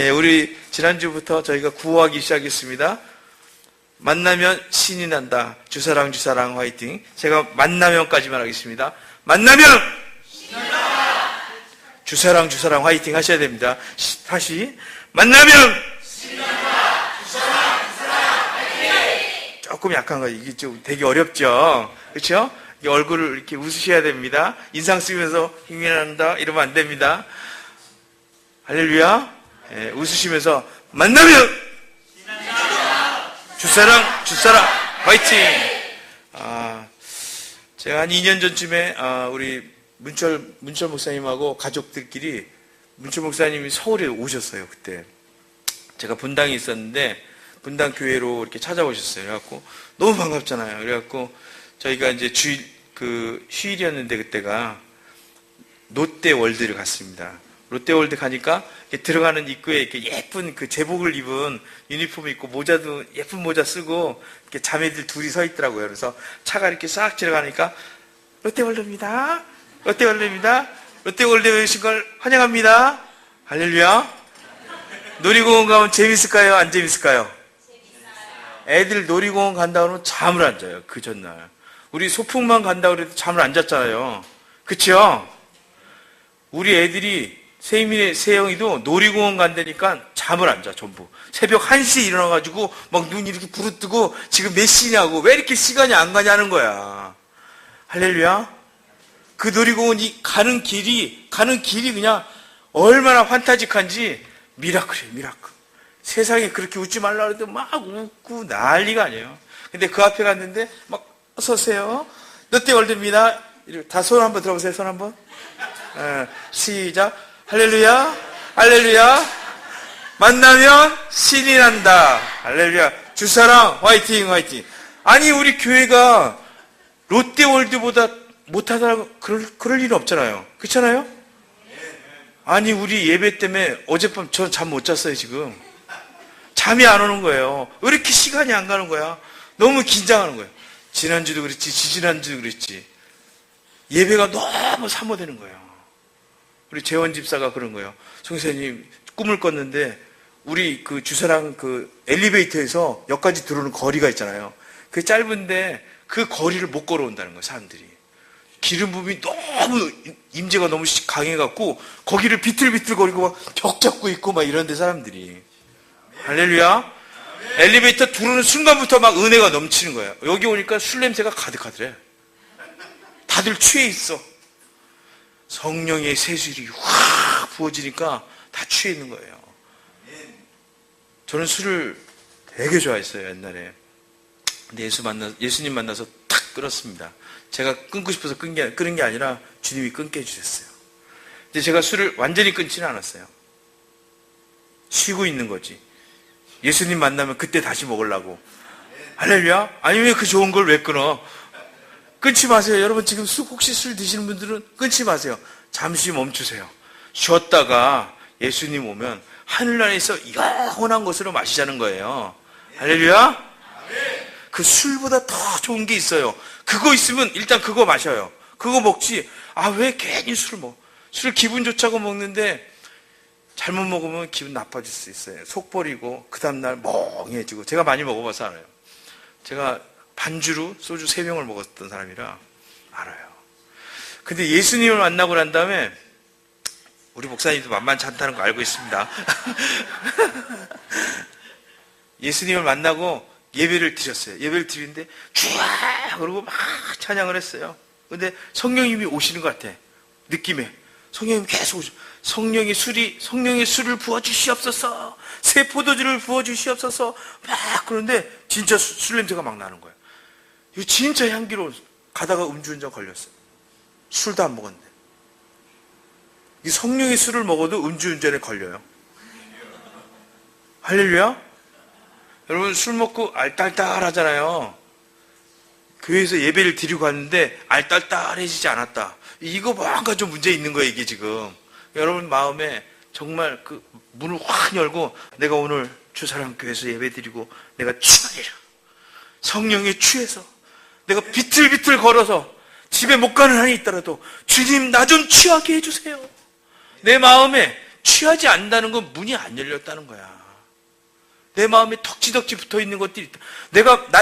우리 지난주부터 저희가 구호하기 시작했습니다. 만나면 신이 난다. 주사랑 주사랑 화이팅. 제가 만나면까지만 하겠습니다. 만나면 신이 난다. 주사랑 주사랑 화이팅 하셔야 됩니다. 다시 만나면 신이 난다. 주사랑 주사랑 화이팅. 조금 약한 거 이게 좀 되게 어렵죠. 그렇죠? 얼굴을 이렇게 웃으셔야 됩니다. 인상 쓰면서 힘이 난다 이러면 안 됩니다. 할렐루야. 웃으시면서 만나면 주사랑 주사랑 화이팅. 제가 한 2년 전쯤에 우리 문철 목사님하고 가족들끼리 문철 목사님이 서울에 오셨어요. 그때 제가 분당에 있었는데 분당 교회로 이렇게 찾아오셨어요. 그래갖고 너무 반갑잖아요. 그래갖고 저희가 이제 휴일이었는데 그때가 롯데월드를 갔습니다. 롯데월드 가니까 들어가는 입구에 이렇게 예쁜 그 제복을 입은 유니폼 입고 모자도 예쁜 모자 쓰고 이렇게 자매들 둘이 서 있더라고요. 그래서 차가 이렇게 싹 지나가니까 롯데월드입니다. 롯데월드입니다. 롯데월드에 오신 걸 환영합니다. 할렐루야. 놀이공원 가면 재밌을까요? 안 재밌을까요? 애들 놀이공원 간다 그러면 잠을 안 자요. 그 전날. 우리 소풍만 간다 그래도 잠을 안 잤잖아요. 그쵸? 우리 애들이 세영이도 놀이공원 간다니까 잠을 안 자, 전부. 새벽 1시에 일어나가지고 막 눈이 이렇게 부르뜨고 지금 몇 시냐고 왜 이렇게 시간이 안 가냐는 거야. 할렐루야. 그 놀이공원이 가는 길이 그냥 얼마나 환타직한지 미라클이에요, 미라클. 세상에 그렇게 웃지 말라 그래도 막 웃고 난리가 아니에요. 근데 그 앞에 갔는데 막 어서오세요. 롯데월드입니다. 다 손 한번 들어보세요, 손 한번. 시작. 할렐루야, 할렐루야. 만나면 신이 난다. 할렐루야. 주사랑 화이팅, 화이팅. 아니 우리 교회가 롯데월드보다 못하다 그럴 일은 없잖아요. 그렇잖아요? 아니 우리 예배 때문에 어젯밤 저 잠 못 잤어요 지금. 잠이 안 오는 거예요. 왜 이렇게 시간이 안 가는 거야? 너무 긴장하는 거예요. 지난주도 그랬지, 지지난주도 그랬지. 예배가 너무 사모되는 거예요. 우리 재원 집사가 그런 거예요. 송사님 꿈을 꿨는데 우리 그 주사랑 그 엘리베이터에서 역까지 들어오는 거리가 있잖아요. 그 짧은데 그 거리를 못 걸어온다는 거예요, 사람들이. 기름 부음이 너무 임재가 너무 강해갖고 거기를 비틀비틀거리고 막 벽 잡고 있고 막 이런데 사람들이. 할렐루야. 엘리베이터 들어오는 순간부터 막 은혜가 넘치는 거예요. 여기 오니까 술 냄새가 가득하더래. 다들 취해 있어. 성령의 세술이 확 부어지니까 다 취해 있는 거예요. 저는 술을 되게 좋아했어요, 옛날에. 근데 예수님 만나서 탁 끊었습니다. 제가 끊고 싶어서 끊은 게 아니라 주님이 끊게 해주셨어요. 근데 제가 술을 완전히 끊지는 않았어요. 쉬고 있는 거지. 예수님 만나면 그때 다시 먹으려고. 할렐루야? 아니 왜 그 좋은 걸 왜 끊어? 끊지 마세요. 여러분 지금 혹시 술 드시는 분들은 끊지 마세요. 잠시 멈추세요. 쉬었다가 예수님 오면 하늘나라에서 영원한 것으로 마시자는 거예요. 할렐루야? 그 술보다 더 좋은 게 있어요. 그거 있으면 일단 그거 마셔요. 그거 먹지. 왜 괜히 술을 먹어. 술 기분 좋자고 먹는데 잘못 먹으면 기분 나빠질 수 있어요. 속 버리고 그 다음날 멍해지고. 제가 많이 먹어봐서 알아요. 제가 반주로 소주 3병을 먹었던 사람이라 알아요. 근데 예수님을 만나고 난 다음에 우리 목사님도 만만치 않다는 거 알고 있습니다. 예수님을 만나고 예배를 드렸어요. 예배를 드리는데 쫙 그러고 막 찬양을 했어요. 근데 성령님이 오시는 것 같아. 느낌에. 성령님 계속 오죠. 성령의 술을 부어주시옵소서. 새 포도주를 부어주시옵소서. 막 그런데 진짜 술 냄새가 막 나는 거예요. 이거 진짜 향기로 가다가 음주운전 걸렸어요. 술도 안 먹었는데. 이 성령의 술을 먹어도 음주운전에 걸려요. 할렐루야? 여러분 술 먹고 알딸딸 하잖아요. 교회에서 예배를 드리고 갔는데 알딸딸해지지 않았다. 이거 뭔가 좀 문제 있는 거예요, 이게 지금. 여러분 마음에 정말 그 문을 확 열고 내가 오늘 주사랑교회에서 예배 드리고 내가 취하리라. 성령에 취해서 내가 비틀비틀 걸어서 집에 못 가는 한이 있더라도 주님 나 좀 취하게 해주세요. 내 마음에 취하지 않는다는 건 문이 안 열렸다는 거야. 내 마음에 덕지덕지 붙어 있는 것들이 있다.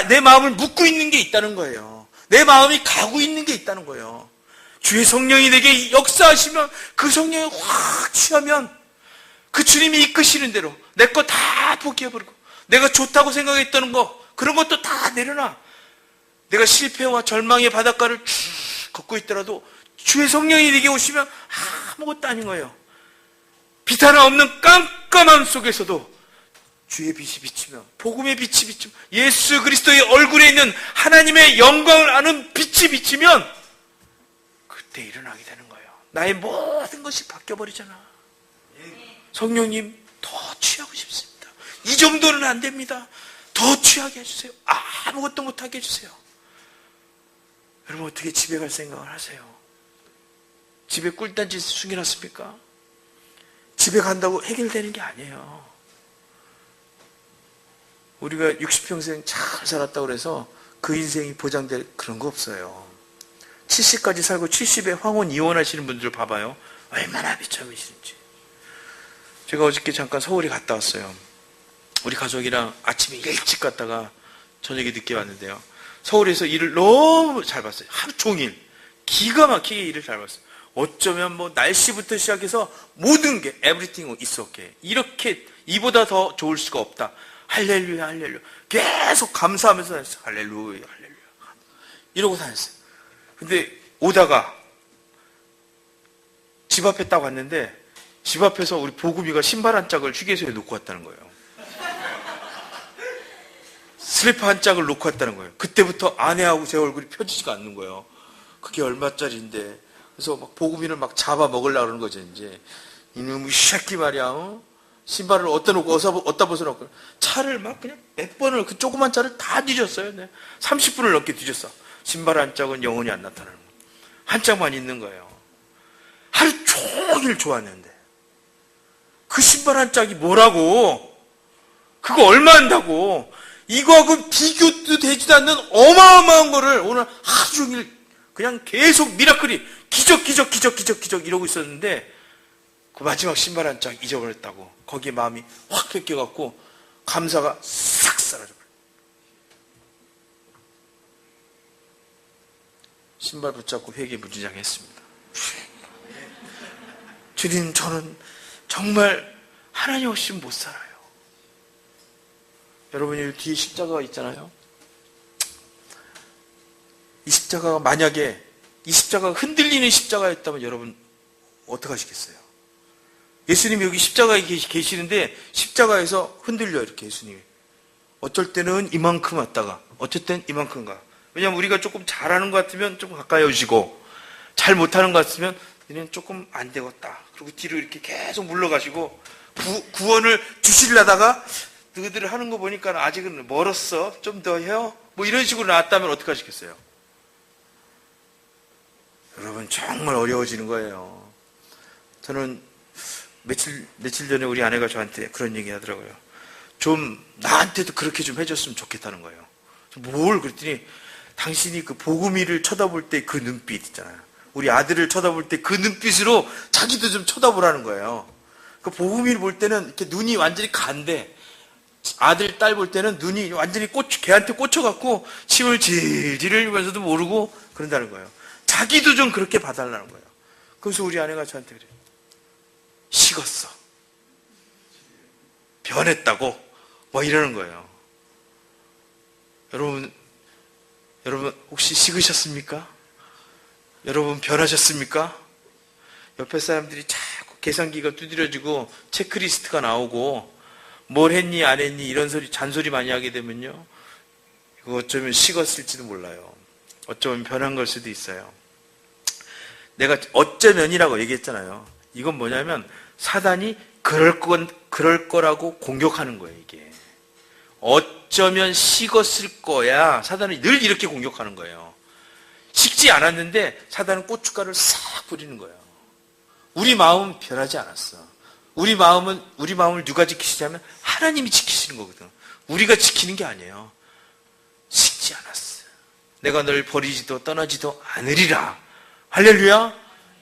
내 마음을 묶고 있는 게 있다는 거예요. 내 마음이 가고 있는 게 있다는 거예요. 주의 성령이 내게 역사하시면 그 성령이 확 취하면 그 주님이 이끄시는 대로 내 거 다 포기해버리고 내가 좋다고 생각했던 거 그런 것도 다 내려놔. 내가 실패와 절망의 바닷가를 쭉 걷고 있더라도 주의 성령이 내게 오시면 아무것도 아닌 거예요. 빛 하나 없는 깜깜함 속에서도 주의 빛이 비치며 복음의 빛이 비치며 예수 그리스도의 얼굴에 있는 하나님의 영광을 아는 빛이 비치면 그때 일어나게 되는 거예요. 나의 모든 것이 바뀌어버리잖아. 성령님 더 취하고 싶습니다. 이 정도는 안 됩니다. 더 취하게 해주세요. 아무것도 못하게 해주세요. 여러분 어떻게 집에 갈 생각을 하세요? 집에 꿀단지 숨겨놨습니까? 집에 간다고 해결되는 게 아니에요. 우리가 60평생 잘 살았다고 그래서 그 인생이 보장될 그런 거 없어요. 70까지 살고 70에 황혼 이혼하시는 분들 봐봐요. 얼마나 비참하신지. 제가 어저께 잠깐 서울에 갔다 왔어요. 우리 가족이랑 아침에 일찍 갔다가 저녁에 늦게 왔는데요. 서울에서 일을 너무 잘 봤어요. 하루 종일. 기가 막히게 일을 잘 봤어요. 어쩌면 뭐 날씨부터 시작해서 모든 게 everything is okay. 이렇게 이보다 더 좋을 수가 없다. 할렐루야 할렐루야 계속 감사하면서 다녔어요. 할렐루야 할렐루야 이러고 다녔어요. 근데 오다가 집 앞에 딱 왔는데 집 앞에서 우리 보금이가 신발 한 짝을 휴게소에 놓고 왔다는 거예요. 슬리퍼 한 짝을 놓고 왔다는 거예요. 그때부터 아내하고 제 얼굴이 펴지지가 않는 거예요. 그게 얼마짜리인데. 그래서 막 보금이를 막 잡아 먹으려고 그러는 거죠. 이제 이놈의 새끼 말이야. 신발을 어디다 벗어놓고 차를 막 그냥 몇 번을 그 조그만 차를 다 뒤졌어요. 네. 30분을 넘게 뒤졌어. 신발 한 짝은 영원히 안 나타나는 거예요. 한 짝만 있는 거예요. 하루 종일 좋았는데 그 신발 한 짝이 뭐라고? 그거 얼마 한다고? 이거하고 비교도 되지도 않는 어마어마한 거를 오늘 하루 종일 그냥 계속 미라클이 기적 이러고 있었는데 그 마지막 신발 한 짝 잊어버렸다고 거기에 마음이 확 뺏겨갖고 감사가 싹 사라져버려요. 신발 붙잡고 회개무지장했습니다. 주님 저는 정말 하나님 없이 못 살아요. 여러분 여기 뒤에 십자가가 있잖아요. 이 십자가가 만약에 이 십자가가 흔들리는 십자가였다면 여러분 어떡하시겠어요? 예수님이 여기 십자가에 계시는데 십자가에서 흔들려요. 이렇게 예수님이. 어쩔 때는 이만큼 왔다가 어쩔 땐 이만큼 가. 왜냐하면 우리가 조금 잘하는 것 같으면 조금 가까이 오시고 잘 못하는 것 같으면 얘는 조금 안 되겠다. 그리고 뒤로 이렇게 계속 물러가시고 구원을 주시려다가 너희들 하는 거 보니까 아직은 멀었어. 좀 더 해요. 뭐 이런 식으로 나왔다면 어떡하시겠어요? 여러분 정말 어려워지는 거예요. 저는 며칠 전에 우리 아내가 저한테 그런 얘기 하더라고요. 좀 나한테도 그렇게 좀 해줬으면 좋겠다는 거예요. 뭘 그랬더니 당신이 그 복음이를 쳐다볼 때 그 눈빛 있잖아요. 우리 아들을 쳐다볼 때 그 눈빛으로 자기도 좀 쳐다보라는 거예요. 그 복음이를 볼 때는 이렇게 눈이 완전히 간대. 아들, 딸 볼 때는 눈이 완전히 걔한테 꽂혀갖고 침을 질질 흘리면서도 모르고 그런다는 거예요. 자기도 좀 그렇게 봐달라는 거예요. 그래서 우리 아내가 저한테 그래요. 식었어. 변했다고. 뭐 이러는 거예요. 여러분 혹시 식으셨습니까? 여러분 변하셨습니까? 옆에 사람들이 자꾸 계산기가 두드려지고 체크리스트가 나오고 뭘 했니 안 했니 이런 소리 잔소리 많이 하게 되면요. 이거 어쩌면 식었을지도 몰라요. 어쩌면 변한 걸 수도 있어요. 내가 어쩌면이라고 얘기했잖아요. 이건 뭐냐면 사단이 그럴 거라고 공격하는 거예요. 이게 어쩌면 식었을 거야. 사단이 늘 이렇게 공격하는 거예요. 식지 않았는데 사단은 고춧가루를 싹 뿌리는 거예요. 우리 마음은 변하지 않았어. 우리 마음을 누가 지키시냐면 하나님이 지키시는 거거든. 우리가 지키는 게 아니에요. 식지 않았어. 내가 널 버리지도 떠나지도 않으리라. 할렐루야.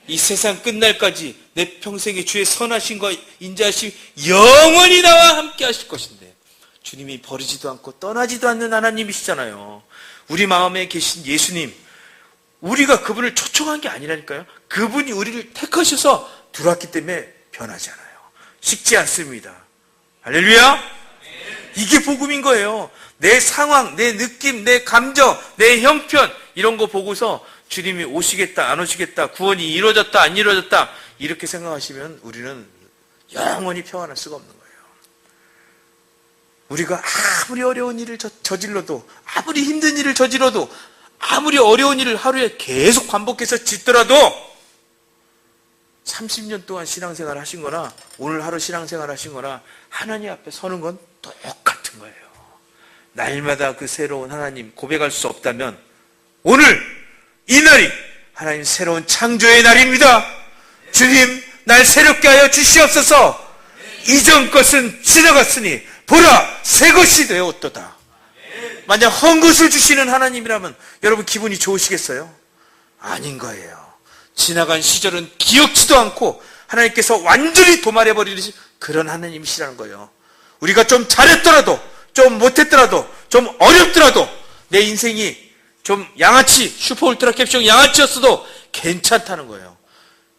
이 세상 끝날까지 내 평생에 주의 선하심과 인자하심 영원히 나와 함께 하실 것인데, 주님이 버리지도 않고 떠나지도 않는 하나님이시잖아요. 우리 마음에 계신 예수님, 우리가 그분을 초청한 게 아니라니까요. 그분이 우리를 택하셔서 들어왔기 때문에 변하지 않아요. 식지 않습니다. 할렐루야. 이게 복음인 거예요. 내 상황, 내 느낌, 내 감정, 내 형편, 이런 거 보고서 주님이 오시겠다, 안 오시겠다, 구원이 이루어졌다, 안 이루어졌다, 이렇게 생각하시면 우리는 영원히 평안할 수가 없는 거예요. 우리가 아무리 어려운 일을 저질러도, 아무리 힘든 일을 저질러도, 아무리 어려운 일을 하루에 계속 반복해서 짓더라도 30년 동안 신앙생활 하신 거나 오늘 하루 신앙생활 하신 거나 하나님 앞에 서는 건 똑같은 거예요. 날마다 그 새로운 하나님 고백할 수 없다면 오늘 이 날이 하나님 새로운 창조의 날입니다. 주님, 날 새롭게 하여 주시옵소서. 이전 것은 지나갔으니 보라, 새 것이 되었도다. 만약 헛 것을 주시는 하나님이라면 여러분 기분이 좋으시겠어요? 아닌 거예요. 지나간 시절은 기억지도 않고 하나님께서 완전히 도말해버리듯이 그런 하나님이시라는 거예요. 우리가 좀 잘했더라도, 좀 못했더라도, 좀 어렵더라도, 내 인생이 좀 양아치, 슈퍼 울트라 캡슐 양아치였어도 괜찮다는 거예요.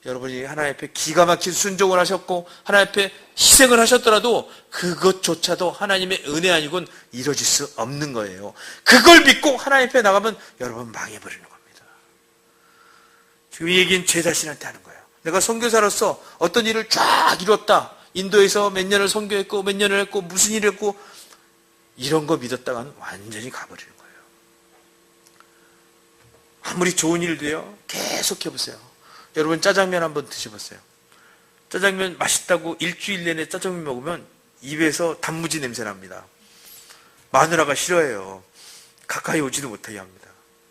여러분이 하나님 앞에 기가 막힌 순종을 하셨고 하나님 앞에 희생을 하셨더라도 그것조차도 하나님의 은혜 아니고는 이루어질 수 없는 거예요. 그걸 믿고 하나님 앞에 나가면 여러분 망해버리는 겁니다. 지금 이 얘기는 제 자신한테 하는 거예요. 내가 선교사로서 어떤 일을 쫙 이뤘다. 인도에서 몇 년을 선교했고 몇 년을 했고 무슨 일을 했고 이런 거 믿었다가는 완전히 가버리는 거예요. 아무리 좋은 일도요, 계속 해보세요. 여러분 짜장면 한번 드셔보세요. 짜장면 맛있다고 일주일 내내 짜장면 먹으면 입에서 단무지 냄새 납니다. 마누라가 싫어해요. 가까이 오지도 못하게 합니다.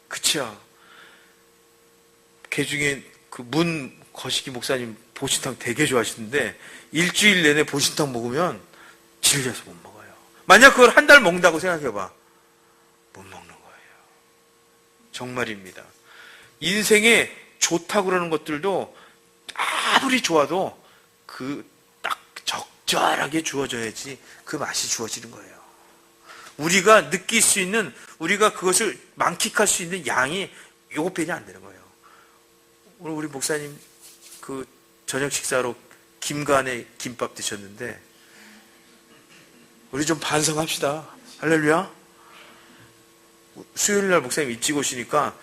그치요? 개 중에 그 문 거시기 목사님 보신탕 되게 좋아하시는데 일주일 내내 보신탕 먹으면 질려서 못 먹어요. 만약 그걸 한 달 먹는다고 생각해봐. 못 먹는 거예요. 정말입니다. 인생에 좋다고 그러는 것들도 아무리 좋아도 그 딱 적절하게 주어져야지 그 맛이 주어지는 거예요. 우리가 느낄 수 있는, 우리가 그것을 만끽할 수 있는 양이 요것뿐이 안 되는 거예요. 오늘 우리 목사님 그 저녁 식사로 김간의 김밥 드셨는데 우리 좀 반성합시다. 할렐루야. 수요일날 목사님 일찍 오시니까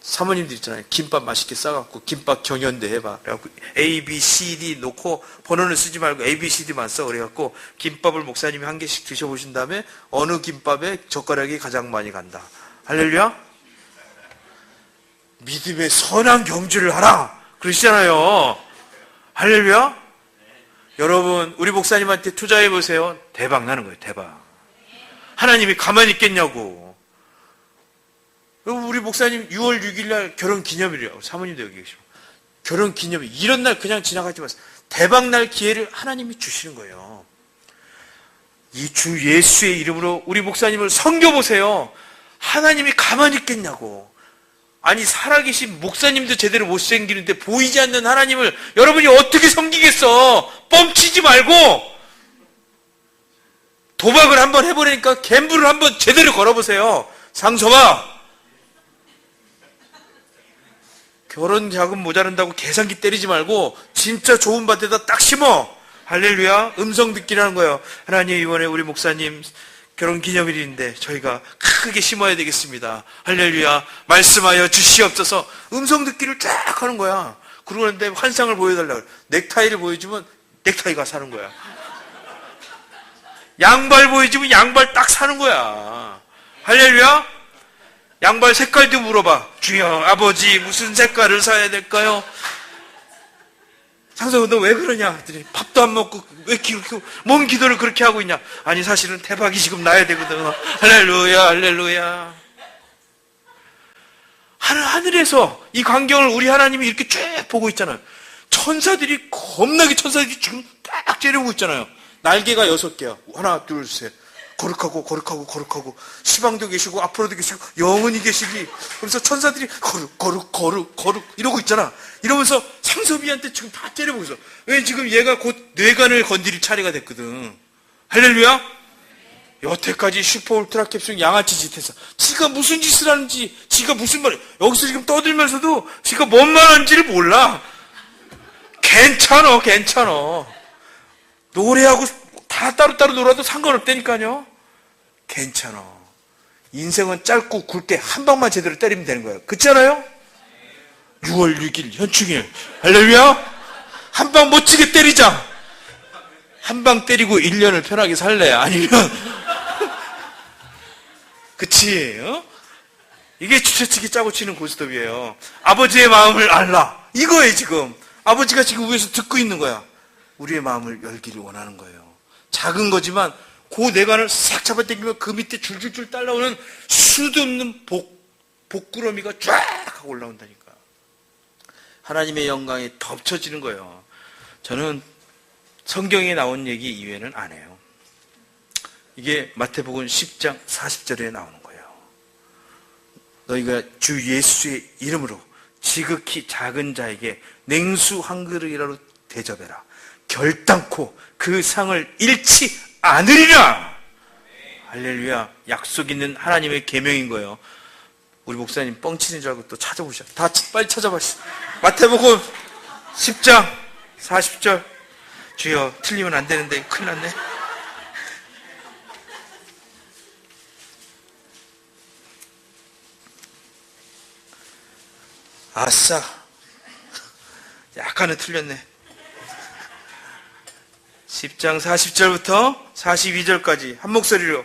사모님들 있잖아요. 김밥 맛있게 싸갖고 김밥 경연대 해봐. 그래갖고 A, B, C, D 놓고 번호는 쓰지 말고 A, B, C, D만 써. 그래갖고 김밥을 목사님이 한 개씩 드셔보신 다음에 어느 김밥에 젓가락이 가장 많이 간다. 할렐루야. 믿음의 선한 경주를 하라 그러시잖아요. 할렐루야. 여러분 우리 목사님한테 투자해보세요. 대박 나는 거예요. 대박. 하나님이 가만히 있겠냐고. 우리 목사님 6월 6일 날 결혼 기념일이에요. 사모님도 여기 계시고. 결혼 기념일. 이런 날 그냥 지나가지 마세요. 대박 날 기회를 하나님이 주시는 거예요. 이 주 예수의 이름으로 우리 목사님을 섬겨보세요. 하나님이 가만히 있겠냐고. 아니 살아계신 목사님도 제대로 못 섬기는데 보이지 않는 하나님을 여러분이 어떻게 섬기겠어. 뻥치지 말고 도박을 한번 해보려니까 갬블을 한번 제대로 걸어보세요. 상sob아, 결혼 자금 모자란다고 계산기 때리지 말고 진짜 좋은 밭에다 딱 심어. 할렐루야. 음성 듣기라는 거예요. 하나님 이번에 우리 목사님 결혼 기념일인데 저희가 크게 심어야 되겠습니다. 할렐루야. 말씀하여 주시옵소서. 음성 듣기를 쫙 하는 거야. 그러는데 환상을 보여달라고. 넥타이를 보여주면 넥타이가 사는 거야. 양발 보여주면 양발 딱 사는 거야. 할렐루야. 양발 색깔도 물어봐. 주여 아버지 무슨 색깔을 사야 될까요? 상석아 너 왜 그러냐? 밥도 안 먹고 왜 이렇게 뭔 기도를 그렇게 하고 있냐? 아니 사실은 대박이 지금 나야 되거든. 할렐루야 할렐루야. 하늘에서 이 광경을 우리 하나님이 이렇게 쭉 보고 있잖아요. 천사들이 겁나게 천사들이 지금 딱 째려보고 있잖아요. 날개가 6개야. 하나 둘 셋. 거룩하고 시방도 계시고 앞으로도 계시고 영원히 계시기. 그래서 천사들이 거룩 이러고 있잖아. 이러면서 상섭이한테 지금 다 째려보고 있어. 왜? 지금 얘가 곧 뇌관을 건드릴 차례가 됐거든. 할렐루야. 여태까지 슈퍼 울트라 캡슐 양아치 짓 했어. 지가 무슨 짓을 하는지, 지가 무슨 말, 여기서 지금 떠들면서도 지가 뭔 말 하는지를 몰라. 괜찮아. 노래하고 다 따로따로 놀아도 상관없다니까요. 괜찮아. 인생은 짧고 굵게 한 방만 제대로 때리면 되는 거예요. 그렇잖아요? 6월 6일 현충일. 할렐루야. 한 방 멋지게 때리자. 한 방 때리고 1년을 편하게 살래? 아니면 그치? 이게 주최측이 짜고 치는 고스톱이에요. 아버지의 마음을 알라. 이거예요. 지금 아버지가 지금 위에서 듣고 있는 거야. 우리의 마음을 열기를 원하는 거예요. 작은 거지만 그 내관을 싹 잡아당기면 그 밑에 줄줄줄 따라오는 수도 없는 복구러미가 쫙 하고 올라온다니까. 하나님의 영광이 덮쳐지는 거예요. 저는 성경에 나온 얘기 이외에는 안 해요. 이게 마태복음 10장 40절에 나오는 거예요. 너희가 주 예수의 이름으로 지극히 작은 자에게 냉수 한 그릇이라도 대접해라. 결단코 그 상을 잃지 않으리라. 할렐루야. 약속 있는 하나님의 계명인 거예요. 우리 목사님 뻥치는 줄 알고 또 찾아보셔. 다 빨리 찾아봐. 마태복음 10장 40절. 주여, 틀리면 안 되는데 큰일 났네. 아싸. 약간은 틀렸네. 10장 40절부터 42절까지 한 목소리로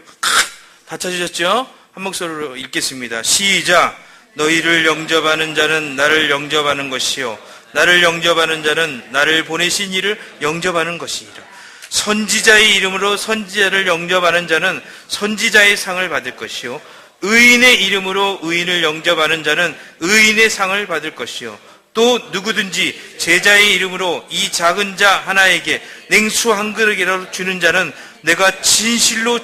다 찾으셨죠? 한 목소리로 읽겠습니다. 시작. 너희를 영접하는 자는 나를 영접하는 것이요 나를 영접하는 자는 나를 보내신 이를 영접하는 것이니라. 선지자의 이름으로 선지자를 영접하는 자는 선지자의 상을 받을 것이요 의인의 이름으로 의인을 영접하는 자는 의인의 상을 받을 것이요 또 누구든지 제자의 이름으로 이 작은 자 하나에게 냉수 한 그릇이라도 주는 자는 내가 진실로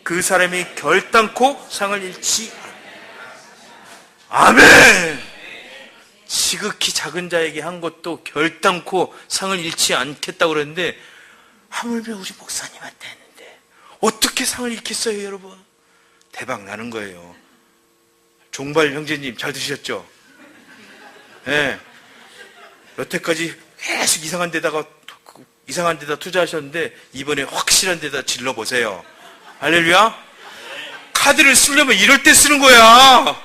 그 사람이 결단코 상을 잃지. 아멘. 지극히 작은 자에게 한 것도 결단코 상을 잃지 않겠다고 그랬는데 하물며 우리 목사님한테 했는데 어떻게 상을 잃겠어요, 여러분? 대박 나는 거예요. 종발 형제님 잘 들으셨죠? 네. 여태까지 계속 이상한 데다 투자하셨는데 이번에 확실한 데다 질러보세요. 할렐루야. 카드를 쓰려면 이럴 때 쓰는 거야.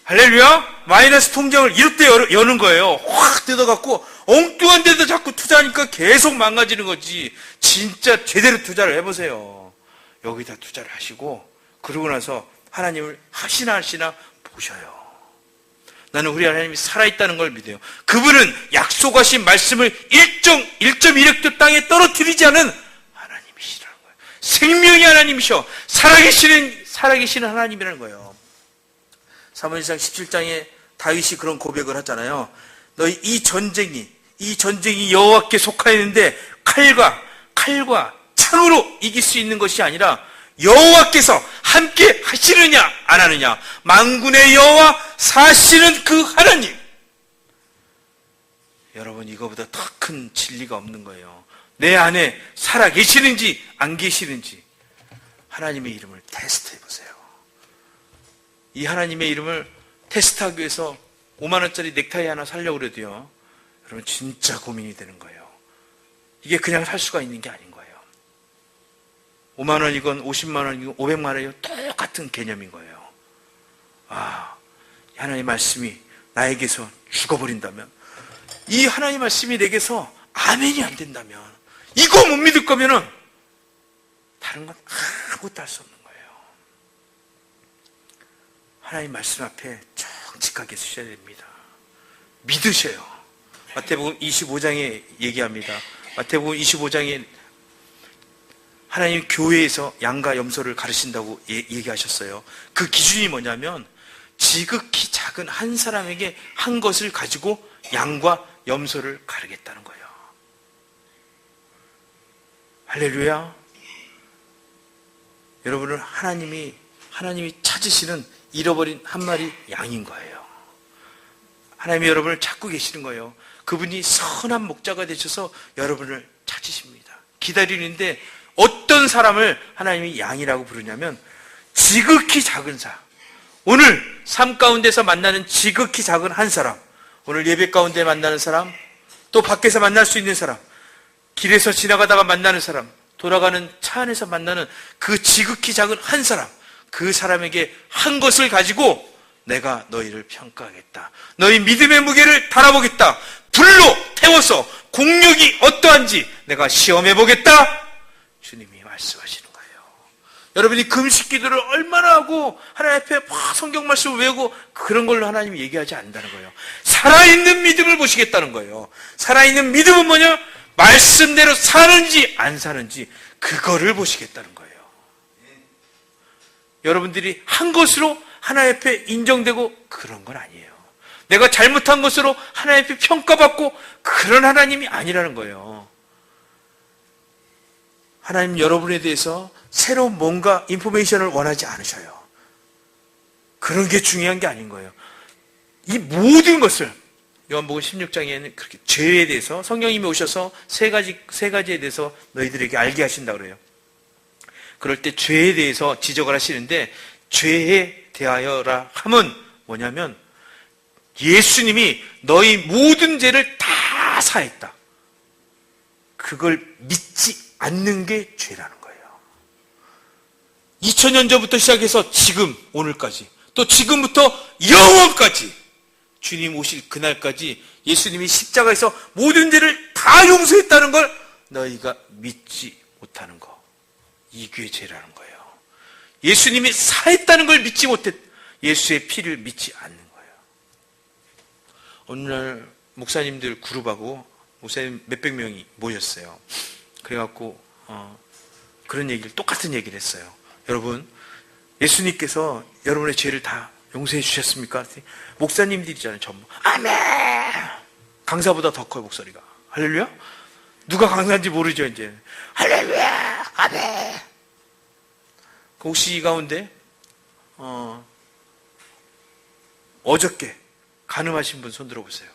할렐루야. 마이너스 통장을 이럴 때 여는 거예요. 확 뜯어갖고 엉뚱한 데다 자꾸 투자하니까 계속 망가지는 거지. 진짜 제대로 투자를 해보세요. 여기다 투자를 하시고 그러고 나서 하나님을 하시나 보셔요. 나는 우리 하나님이 살아있다는 걸 믿어요. 그분은 약속하신 말씀을 1.1획도 땅에 떨어뜨리지 않은 하나님이시라는 거예요. 생명의 하나님이셔. 살아계시는 하나님이라는 거예요. 사무엘상 17장에 다윗이 그런 고백을 하잖아요. 너희 이 전쟁이 여호와께 속하였는데 칼과 창으로 이길 수 있는 것이 아니라 여호와께서 함께 하시느냐 안 하느냐. 만군의 여호와 사시는 그 하나님. 여러분, 이거보다 더 큰 진리가 없는 거예요. 내 안에 살아 계시는지 안 계시는지 하나님의 이름을 테스트해 보세요. 이 하나님의 이름을 테스트하기 위해서 5만 원짜리 넥타이 하나 사려고 그래도요, 여러분 진짜 고민이 되는 거예요. 이게 그냥 살 수가 있는 게 아닌 거예요. 5만 원이건 50만 원이건 500만 원이건 똑같은 개념인 거예요. 하나님의 말씀이 나에게서 죽어버린다면, 이 하나님의 말씀이 내게서 아멘이 안 된다면, 이거 못 믿을 거면은 다른 건 아무것도 할 수 없는 거예요. 하나님 말씀 앞에 정직하게 서셔야 됩니다. 믿으셔요. 마태복음 25장에 얘기합니다. 마태복음 25장에 하나님 교회에서 양과 염소를 가르친다고 얘기하셨어요. 그 기준이 뭐냐면 지극히 작은 한 사람에게 한 것을 가지고 양과 염소를 가르겠다는 거예요. 할렐루야. 여러분을 하나님이 찾으시는 잃어버린 한 마리 양인 거예요. 하나님이 여러분을 찾고 계시는 거예요. 그분이 선한 목자가 되셔서 여러분을 찾으십니다. 기다리는데 어떤 사람을 하나님이 양이라고 부르냐면 지극히 작은 사. 오늘 삶 가운데서 만나는 지극히 작은 한 사람, 오늘 예배 가운데 만나는 사람, 또 밖에서 만날 수 있는 사람, 길에서 지나가다가 만나는 사람, 돌아가는 차 안에서 만나는 그 지극히 작은 한 사람, 그 사람에게 한 것을 가지고 내가 너희를 평가하겠다. 너희 믿음의 무게를 달아보겠다. 불로 태워서 공력이 어떠한지 내가 시험해보겠다. 주님이 말씀하시는 거예요. 여러분이 금식 기도를 얼마나 하고 하나님 앞에 막 성경 말씀을 외우고 그런 걸로 하나님이 얘기하지 않는다는 거예요. 살아있는 믿음을 보시겠다는 거예요. 살아있는 믿음은 뭐냐? 말씀대로 사는지 안 사는지 그거를 보시겠다는 거예요. 여러분들이 한 것으로 하나님 앞에 인정되고 그런 건 아니에요. 내가 잘못한 것으로 하나님 앞에 평가받고 그런 하나님이 아니라는 거예요. 하나님 여러분에 대해서 새로운 뭔가 인포메이션을 원하지 않으셔요. 그런 게 중요한 게 아닌 거예요. 이 모든 것을 요한복음 16장에는 그렇게 죄에 대해서 성령님이 오셔서 세 가지에 대해서 너희들에게 알게 하신다 그래요. 그럴 때 죄에 대해서 지적을 하시는데 죄에 대하여라 함은 뭐냐면 예수님이 너희 모든 죄를 다 사했다. 그걸 믿지 않는 게 죄라는 거예요. 2000년 전부터 시작해서 지금 오늘까지 또 지금부터 영원까지 주님 오실 그날까지 예수님이 십자가에서 모든 죄를 다 용서했다는 걸 너희가 믿지 못하는 거. 이게 죄라는 거예요. 예수님이 사했다는 걸 믿지 못했, 예수의 피를 믿지 않는 거예요. 오늘날 목사님들 그룹하고 목사님 몇백 명이 모였어요. 그래갖고 그런 얘기를 똑같은 얘기를 했어요. 여러분, 예수님께서 여러분의 죄를 다 용서해 주셨습니까? 목사님들이잖아요, 전부. 아멘! 강사보다 더 커요, 목소리가. 할렐루야? 누가 강사인지 모르죠, 이제. 할렐루야! 아멘! 혹시 이 가운데, 어저께 간음하신 분 손 들어보세요.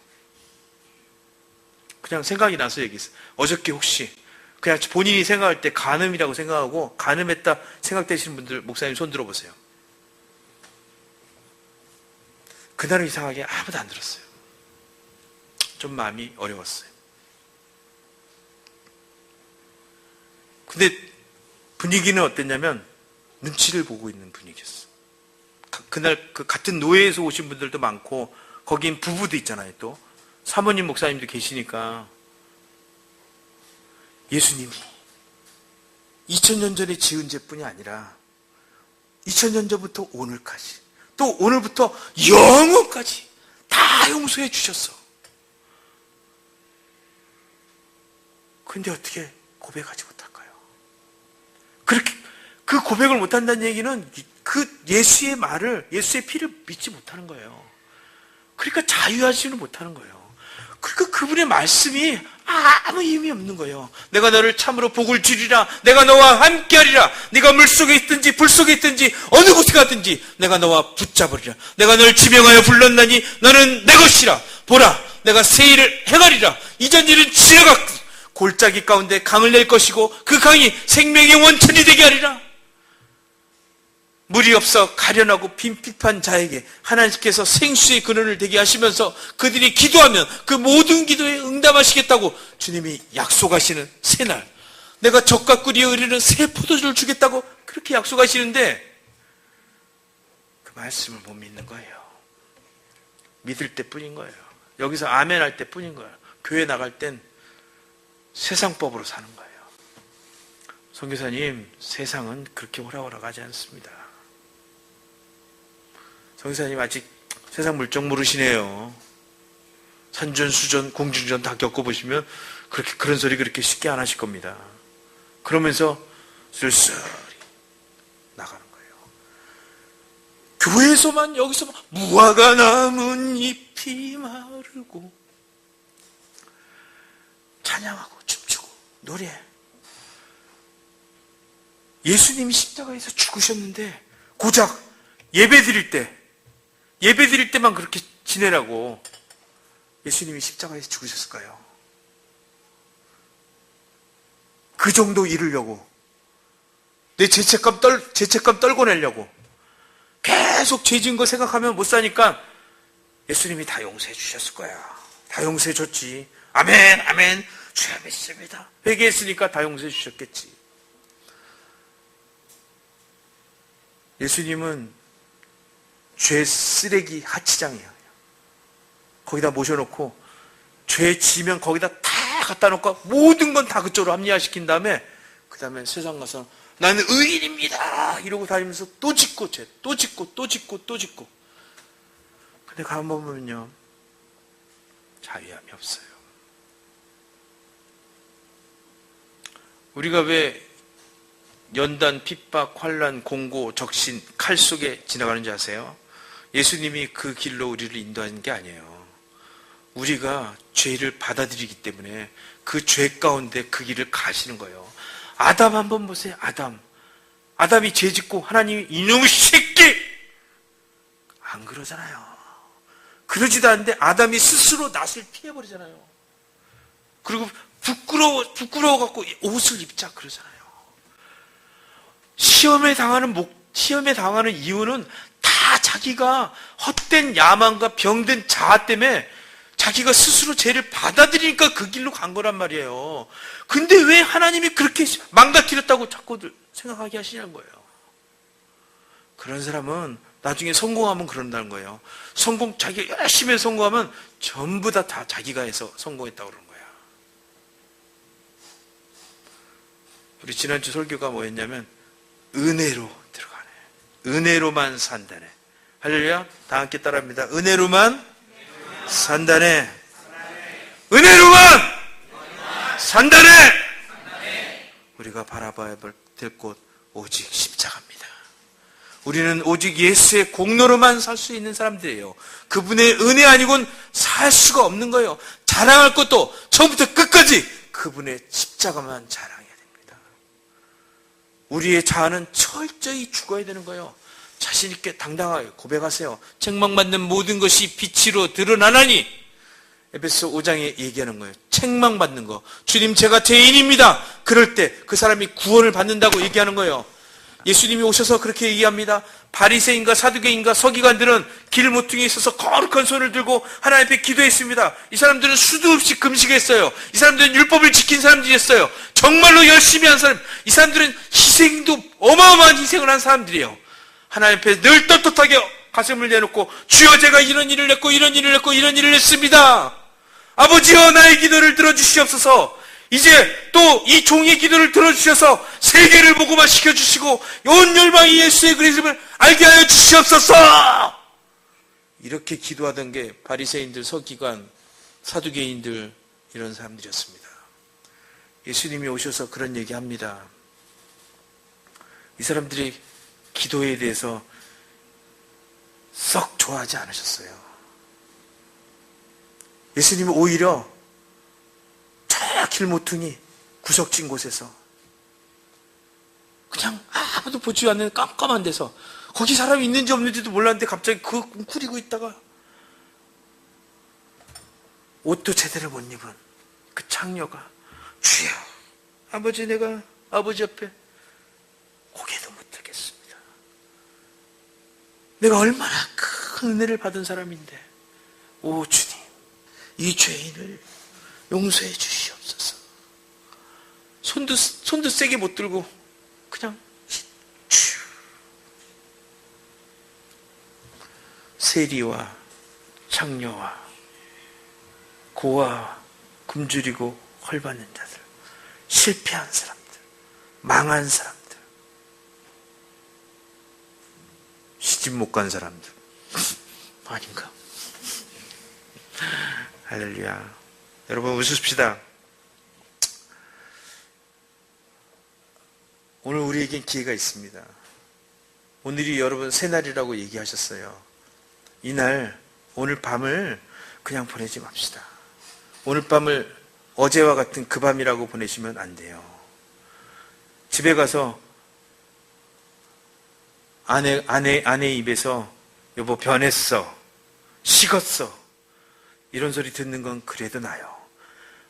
그냥 생각이 나서 얘기했어요. 어저께 혹시, 그냥 본인이 생각할 때 간음이라고 생각하고, 간음했다 생각되시는 분들, 목사님 손 들어보세요. 그날은 이상하게 아무도 안 들었어요. 좀 마음이 어려웠어요. 근데 분위기는 어땠냐면 눈치를 보고 있는 분위기였어요. 그날 그 같은 노예에서 오신 분들도 많고 거긴 부부도 있잖아요. 또 사모님 목사님도 계시니까 예수님이 2000년 전에 지은 죄뿐이 아니라 2000년 전부터 오늘까지 또 오늘부터 영원까지 다 용서해 주셨어. 근데 어떻게 고백하지 못할까요? 그렇게 그 고백을 못한다는 얘기는 그 예수의 말을, 예수의 피를 믿지 못하는 거예요. 그러니까 자유하지는 못하는 거예요. 그러니까 그분의 말씀이 아무 의미 없는 거예요. 내가 너를 참으로 복을 주리라. 내가 너와 함께하리라. 네가 물속에 있든지 불속에 있든지 어느 곳에 가든지 내가 너와 붙잡으리라. 내가 너를 지명하여 불렀나니 너는 내 것이라. 보라, 내가 새 일을 행하리라. 이전 일은 지나갔고 골짜기 가운데 강을 낼 것이고 그 강이 생명의 원천이 되게 하리라. 물이 없어 가련하고 빈핍한 자에게 하나님께서 생수의 근원을 되게 하시면서 그들이 기도하면 그 모든 기도에 응답하시겠다고 주님이 약속하시는 새날, 내가 젖과 꿀이 흐르는 새 포도주를 주겠다고 그렇게 약속하시는데 그 말씀을 못 믿는 거예요. 믿을 때뿐인 거예요. 여기서 아멘 할 때뿐인 거예요. 교회 나갈 땐 세상법으로 사는 거예요. 선교사님, 세상은 그렇게 오락오락하지 않습니다. 선교사님 아직 세상 물정 모르시네요. 산전수전, 공중전 다 겪어보시면 그런 소리 그렇게 쉽게 안 하실 겁니다. 그러면서 쓸쓸히 나가는 거예요. 교회에서만 여기서만 무화과 남은 잎이 마르고 찬양하고 춤추고 노래. 예수님이 십자가에서 죽으셨는데 고작 예배 드릴 때만 그렇게 지내라고 예수님이 십자가에서 죽으셨을까요? 그 정도 이루려고, 내 죄책감 떨고 내려고 계속 죄 지은 거 생각하면 못 사니까 예수님이 다 용서해 주셨을 거야. 다 용서해 줬지. 아멘, 아멘. 주여 믿습니다. 회개했으니까 다 용서해 주셨겠지. 예수님은 죄 쓰레기 하치장이에요. 거기다 모셔놓고 죄 지면 거기다 다 갖다 놓고 모든 건 다 그쪽으로 합리화시킨 다음에 그 다음에 세상 가서 나는 의인입니다 이러고 다니면서 또 짓고 죄 또 짓고 또 짓고 또 짓고. 근데 가만보면요, 자유함이 없어요. 우리가 왜 연단, 핍박, 환난, 공고, 적신, 칼 속에 지나가는지 아세요? 예수님이 그 길로 우리를 인도하는 게 아니에요. 우리가 죄를 받아들이기 때문에 그 죄 가운데 그 길을 가시는 거예요. 아담 한번 보세요. 아담이 죄 짓고 하나님이 이놈의 새끼! 안 그러잖아요. 그러지도 않는데 아담이 스스로 낯을 피해버리잖아요. 그리고 부끄러워갖고 옷을 입자 그러잖아요. 시험에 당하는 이유는 다 자기가 헛된 야망과 병든 자아 때문에 자기가 스스로 죄를 받아들이니까 그 길로 간 거란 말이에요. 근데 왜 하나님이 그렇게 망가뜨렸다고 자꾸 생각하게 하시냐는 거예요. 그런 사람은 나중에 성공하면 그런다는 거예요. 자기가 열심히 성공하면 전부 다 자기가 해서 성공했다고 그러는 거야. 우리 지난주 설교가 뭐였냐면 은혜로 들어가네. 은혜로만 산다네. 할렐루야. 다 함께 따라합니다. 은혜로만 산다네. 은혜로만 산다네. 우리가 바라봐야 될 곳 오직 십자가입니다. 우리는 오직 예수의 공로로만 살 수 있는 사람들이에요. 그분의 은혜 아니고는 살 수가 없는 거예요. 자랑할 것도 처음부터 끝까지 그분의 십자가만 자랑해야 됩니다. 우리의 자아는 철저히 죽어야 되는 거예요. 자신 있게 당당하게 고백하세요. 책망받는 모든 것이 빛으로 드러나나니. 에베소 5장에 얘기하는 거예요. 책망받는 거. 주님, 제가 죄인입니다. 그럴 때 그 사람이 구원을 받는다고 얘기하는 거예요. 예수님이 오셔서 그렇게 얘기합니다. 바리새인과 사두개인과 서기관들은 길 모퉁이에 있어서 거룩한 손을 들고 하나님 앞에 기도했습니다. 이 사람들은 수도 없이 금식했어요. 이 사람들은 율법을 지킨 사람들이었어요. 정말로 열심히 한 사람. 이 사람들은 희생도 어마어마한 희생을 한 사람들이에요. 하나님 앞에 늘 떳떳하게 가슴을 내놓고 주여, 제가 이런 일을 했고 이런 일을 했고 이런 일을 했습니다. 아버지여, 나의 기도를 들어주시옵소서. 이제 또 이 종의 기도를 들어주셔서 세계를 복음화 시켜주시고 온 열방이 예수의 그리스도를 알게 하여 주시옵소서. 이렇게 기도하던 게 바리새인들, 서기관, 사두개인들, 이런 사람들이었습니다. 예수님이 오셔서 그런 얘기합니다. 이 사람들이 기도에 대해서 썩 좋아하지 않으셨어요. 예수님은 오히려 저 길모퉁이 구석진 곳에서 그냥 아무도 보지 않는 깜깜한 데서, 거기 사람이 있는지 없는지도 몰랐는데 갑자기 그 웅크리고 있다가 옷도 제대로 못 입은 그 창녀가 주여, 아버지, 내가 아버지 옆에 고개도 못 들겠습니다. 내가 얼마나 큰 은혜를 받은 사람인데, 오 주님, 이 죄인을 용서해 주시옵소서. 손도 세게 못 들고 그냥 세리와 창녀와 고아, 굶주리고 헐받는 자들, 실패한 사람들, 망한 사람들, 시집 못 간 사람들 아닌가? 할렐루야. 여러분 웃읍시다. 오늘 우리에겐 기회가 있습니다. 오늘이 여러분 새날이라고 얘기하셨어요. 이날, 오늘 밤을 그냥 보내지 맙시다. 오늘 밤을 어제와 같은 그 밤이라고 보내시면 안 돼요. 집에 가서 아내 입에서 여보 변했어, 식었어 이런 소리 듣는 건 그래도 나요.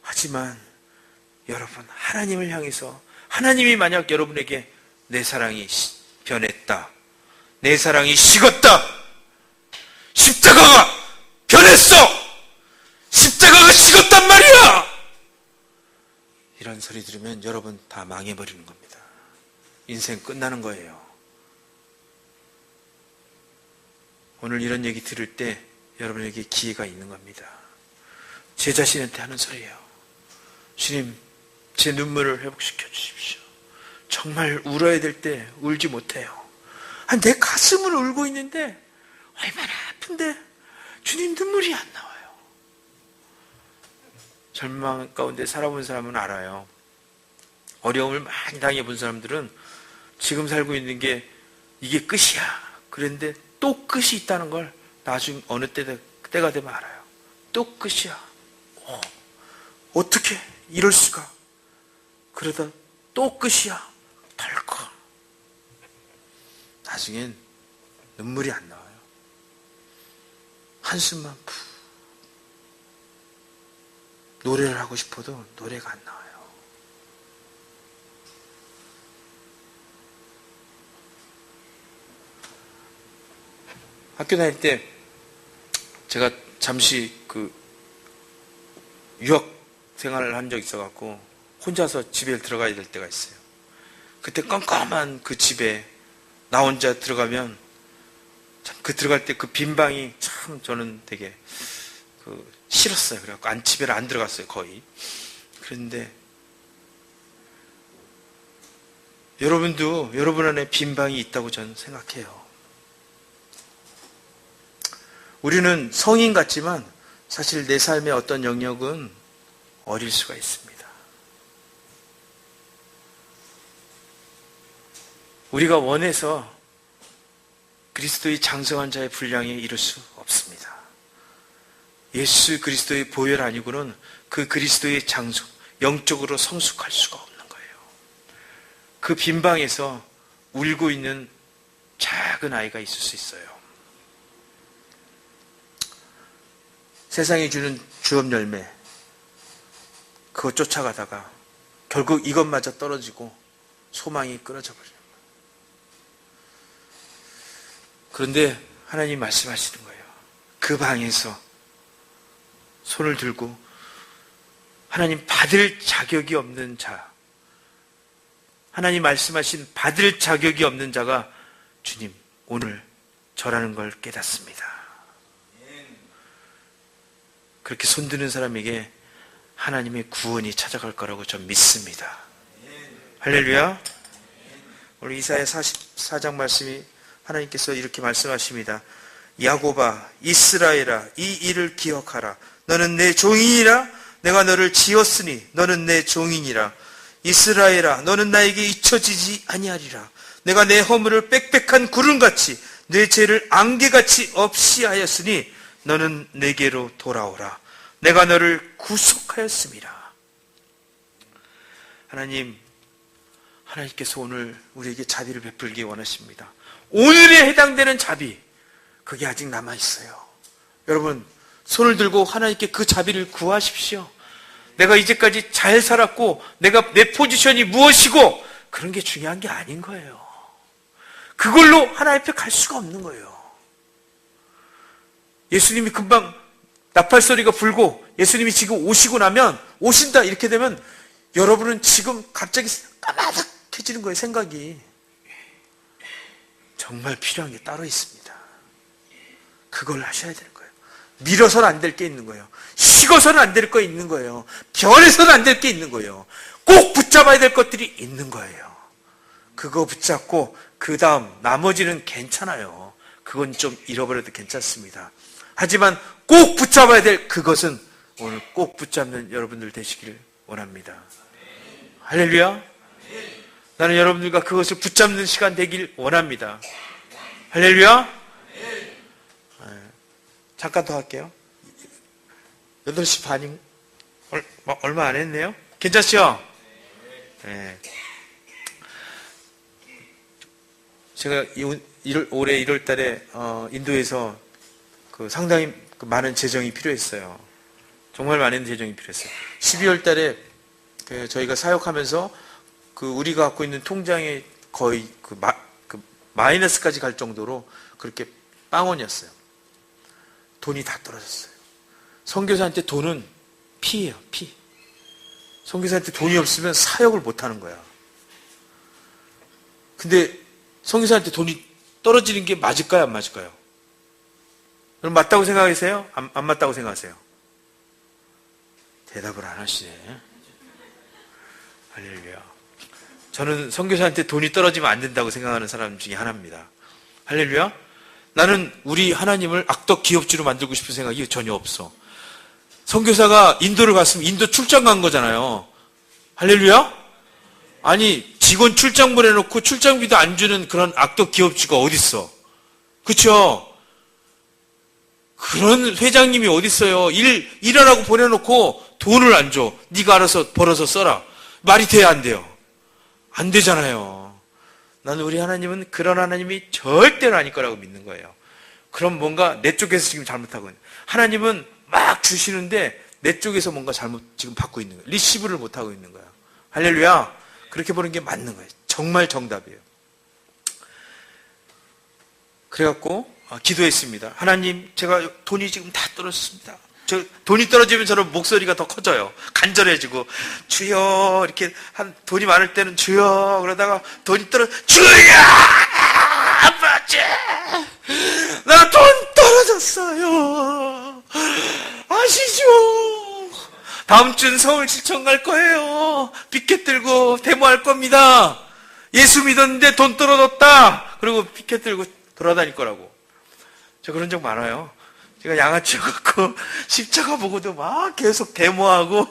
하지만 여러분, 하나님을 향해서 하나님이 만약 여러분에게 내 사랑이 변했다, 내 사랑이 식었다, 십자가가 변했어, 십자가가 식었단 말이야, 이런 소리 들으면 여러분 다 망해버리는 겁니다. 인생 끝나는 거예요. 오늘 이런 얘기 들을 때 여러분에게 기회가 있는 겁니다. 제 자신한테 하는 소리예요. 주님, 제 눈물을 회복시켜 주십시오. 정말 울어야 될 때 울지 못해요. 내 가슴을 울고 있는데 얼마나 아픈데 주님 눈물이 안 나와요. 절망 가운데 살아본 사람은 알아요. 어려움을 많이 당해본 사람들은 지금 살고 있는 게 이게 끝이야. 그런데 또 끝이 있다는 걸 나중 어느 때가 되면 알아요. 또 끝이야. 어떻게 이럴 수가. 그러다 또 끝이야. 덜컥. 나중엔 눈물이 안 나와요. 한숨만 푹. 노래를 하고 싶어도 노래가 안 나와요. 학교 다닐 때 제가 잠시 유학 생활을 한 적이 있어갖고 혼자서 집에 들어가야 될 때가 있어요. 그때 깜깜한 그 집에 나 혼자 들어가면 참 들어갈 때 그 빈 방이 참 저는 되게 싫었어요. 그래갖고 집에를 안 들어갔어요, 거의. 그런데 여러분도 여러분 안에 빈 방이 있다고 저는 생각해요. 우리는 성인 같지만 사실 내 삶의 어떤 영역은 어릴 수가 있습니다. 우리가 원해서 그리스도의 장성한 자의 분량에 이를 수 없습니다. 예수 그리스도의 보혈 아니고는 그 그리스도의 장성, 영적으로 성숙할 수가 없는 거예요. 그 빈 방에서 울고 있는 작은 아이가 있을 수 있어요. 세상이 주는 주업 열매, 그거 쫓아가다가 결국 이것마저 떨어지고 소망이 끊어져 버려요. 그런데 하나님 말씀하시는 거예요. 그 방에서 손을 들고 하나님 받을 자격이 없는 자, 하나님 말씀하신 받을 자격이 없는 자가 주님 오늘 저라는 걸 깨닫습니다. 그렇게 손드는 사람에게 하나님의 구원이 찾아갈 거라고 전 믿습니다. 할렐루야. 오늘 이사야 44장 말씀이 하나님께서 이렇게 말씀하십니다. 야곱아, 이스라엘아, 이 일을 기억하라. 너는 내 종이니라. 내가 너를 지었으니 너는 내 종이니라. 이스라엘아, 너는 나에게 잊혀지지 아니하리라. 내가 내 허물을 빽빽한 구름같이 내 죄를 안개같이 없이 하였으니 너는 내게로 돌아오라. 내가 너를 구속하였음이라. 하나님께서 오늘 우리에게 자비를 베풀기 원하십니다. 오늘에 해당되는 자비, 그게 아직 남아있어요. 여러분, 손을 들고 하나님께 그 자비를 구하십시오. 내가 이제까지 잘 살았고 내 포지션이 무엇이고 그런 게 중요한 게 아닌 거예요. 그걸로 하나님 앞에 갈 수가 없는 거예요. 예수님이 금방 나팔소리가 불고 예수님이 지금 오시고 나면, 오신다 이렇게 되면 여러분은 지금 갑자기 까마득해지는 거예요. 생각이. 정말 필요한 게 따로 있습니다. 그걸 하셔야 되는 거예요. 밀어서는 안 될 게 있는 거예요. 식어서는 안 될 거 있는 거예요. 변해서는 안 될 게 있는 거예요. 꼭 붙잡아야 될 것들이 있는 거예요. 그거 붙잡고 그 다음 나머지는 괜찮아요. 그건 좀 잃어버려도 괜찮습니다. 하지만 꼭 붙잡아야 될 그것은 오늘 꼭 붙잡는 여러분들 되시기를 원합니다. 할렐루야. 나는 여러분들과 그것을 붙잡는 시간 되길 원합니다. 할렐루야. 잠깐 더 할게요. 8시 반인, 얼마 안 했네요? 괜찮죠? 네. 제가 올해 1월 달에 인도에서 상당히 많은 재정이 필요했어요. 정말 많은 재정이 필요했어요. 12월 달에 저희가 사역하면서 우리가 갖고 있는 통장에 거의 마이너스까지 갈 정도로 그렇게 빵원이었어요. 돈이 다 떨어졌어요. 선교사한테 돈은 피예요, 피. 선교사한테 돈이 없으면 사역을 못 하는 거야. 근데 선교사한테 돈이 떨어지는 게 맞을까요, 안 맞을까요? 그럼 맞다고 생각하세요? 안 맞다고 생각하세요? 대답을 안 하시네. 할렐루야. 저는 선교사한테 돈이 떨어지면 안 된다고 생각하는 사람 중에 하나입니다. 할렐루야. 나는 우리 하나님을 악덕 기업주로 만들고 싶은 생각이 전혀 없어. 선교사가 인도를 갔으면 인도 출장 간 거잖아요. 할렐루야. 아니, 직원 출장 보내놓고 출장비도 안 주는 그런 악덕 기업주가 어딨어. 그쵸? 그런 회장님이 어딨어요. 일하라고 보내놓고 돈을 안 줘. 네가 알아서 벌어서 써라. 말이 돼야 안 돼요? 안 되잖아요. 나는 우리 하나님은 그런 하나님이 절대로 아닐 거라고 믿는 거예요. 그럼 뭔가 내 쪽에서 지금 잘못하고 있는 거예요. 하나님은 막 주시는데 내 쪽에서 뭔가 잘못 지금 받고 있는 거예요. 리시브를 못하고 있는 거예요. 할렐루야. 그렇게 보는 게 맞는 거예요. 정말 정답이에요. 그래갖고 기도했습니다. 하나님, 제가 돈이 지금 다 떨어졌습니다. 돈이 떨어지면 저는 목소리가 더 커져요. 간절해지고 주여 이렇게 돈이 많을 때는 주여 그러다가 돈이 주여 아버지 나 돈 떨어졌어요. 아시죠? 다음 주는 서울 시청 갈 거예요. 피켓 들고 데모할 겁니다. 예수 믿었는데 돈 떨어졌다. 그리고 피켓 들고 돌아다닐 거라고. 저 그런 적 많아요. 제가 양아치 갖고 십자가 보고도 막 계속 데모하고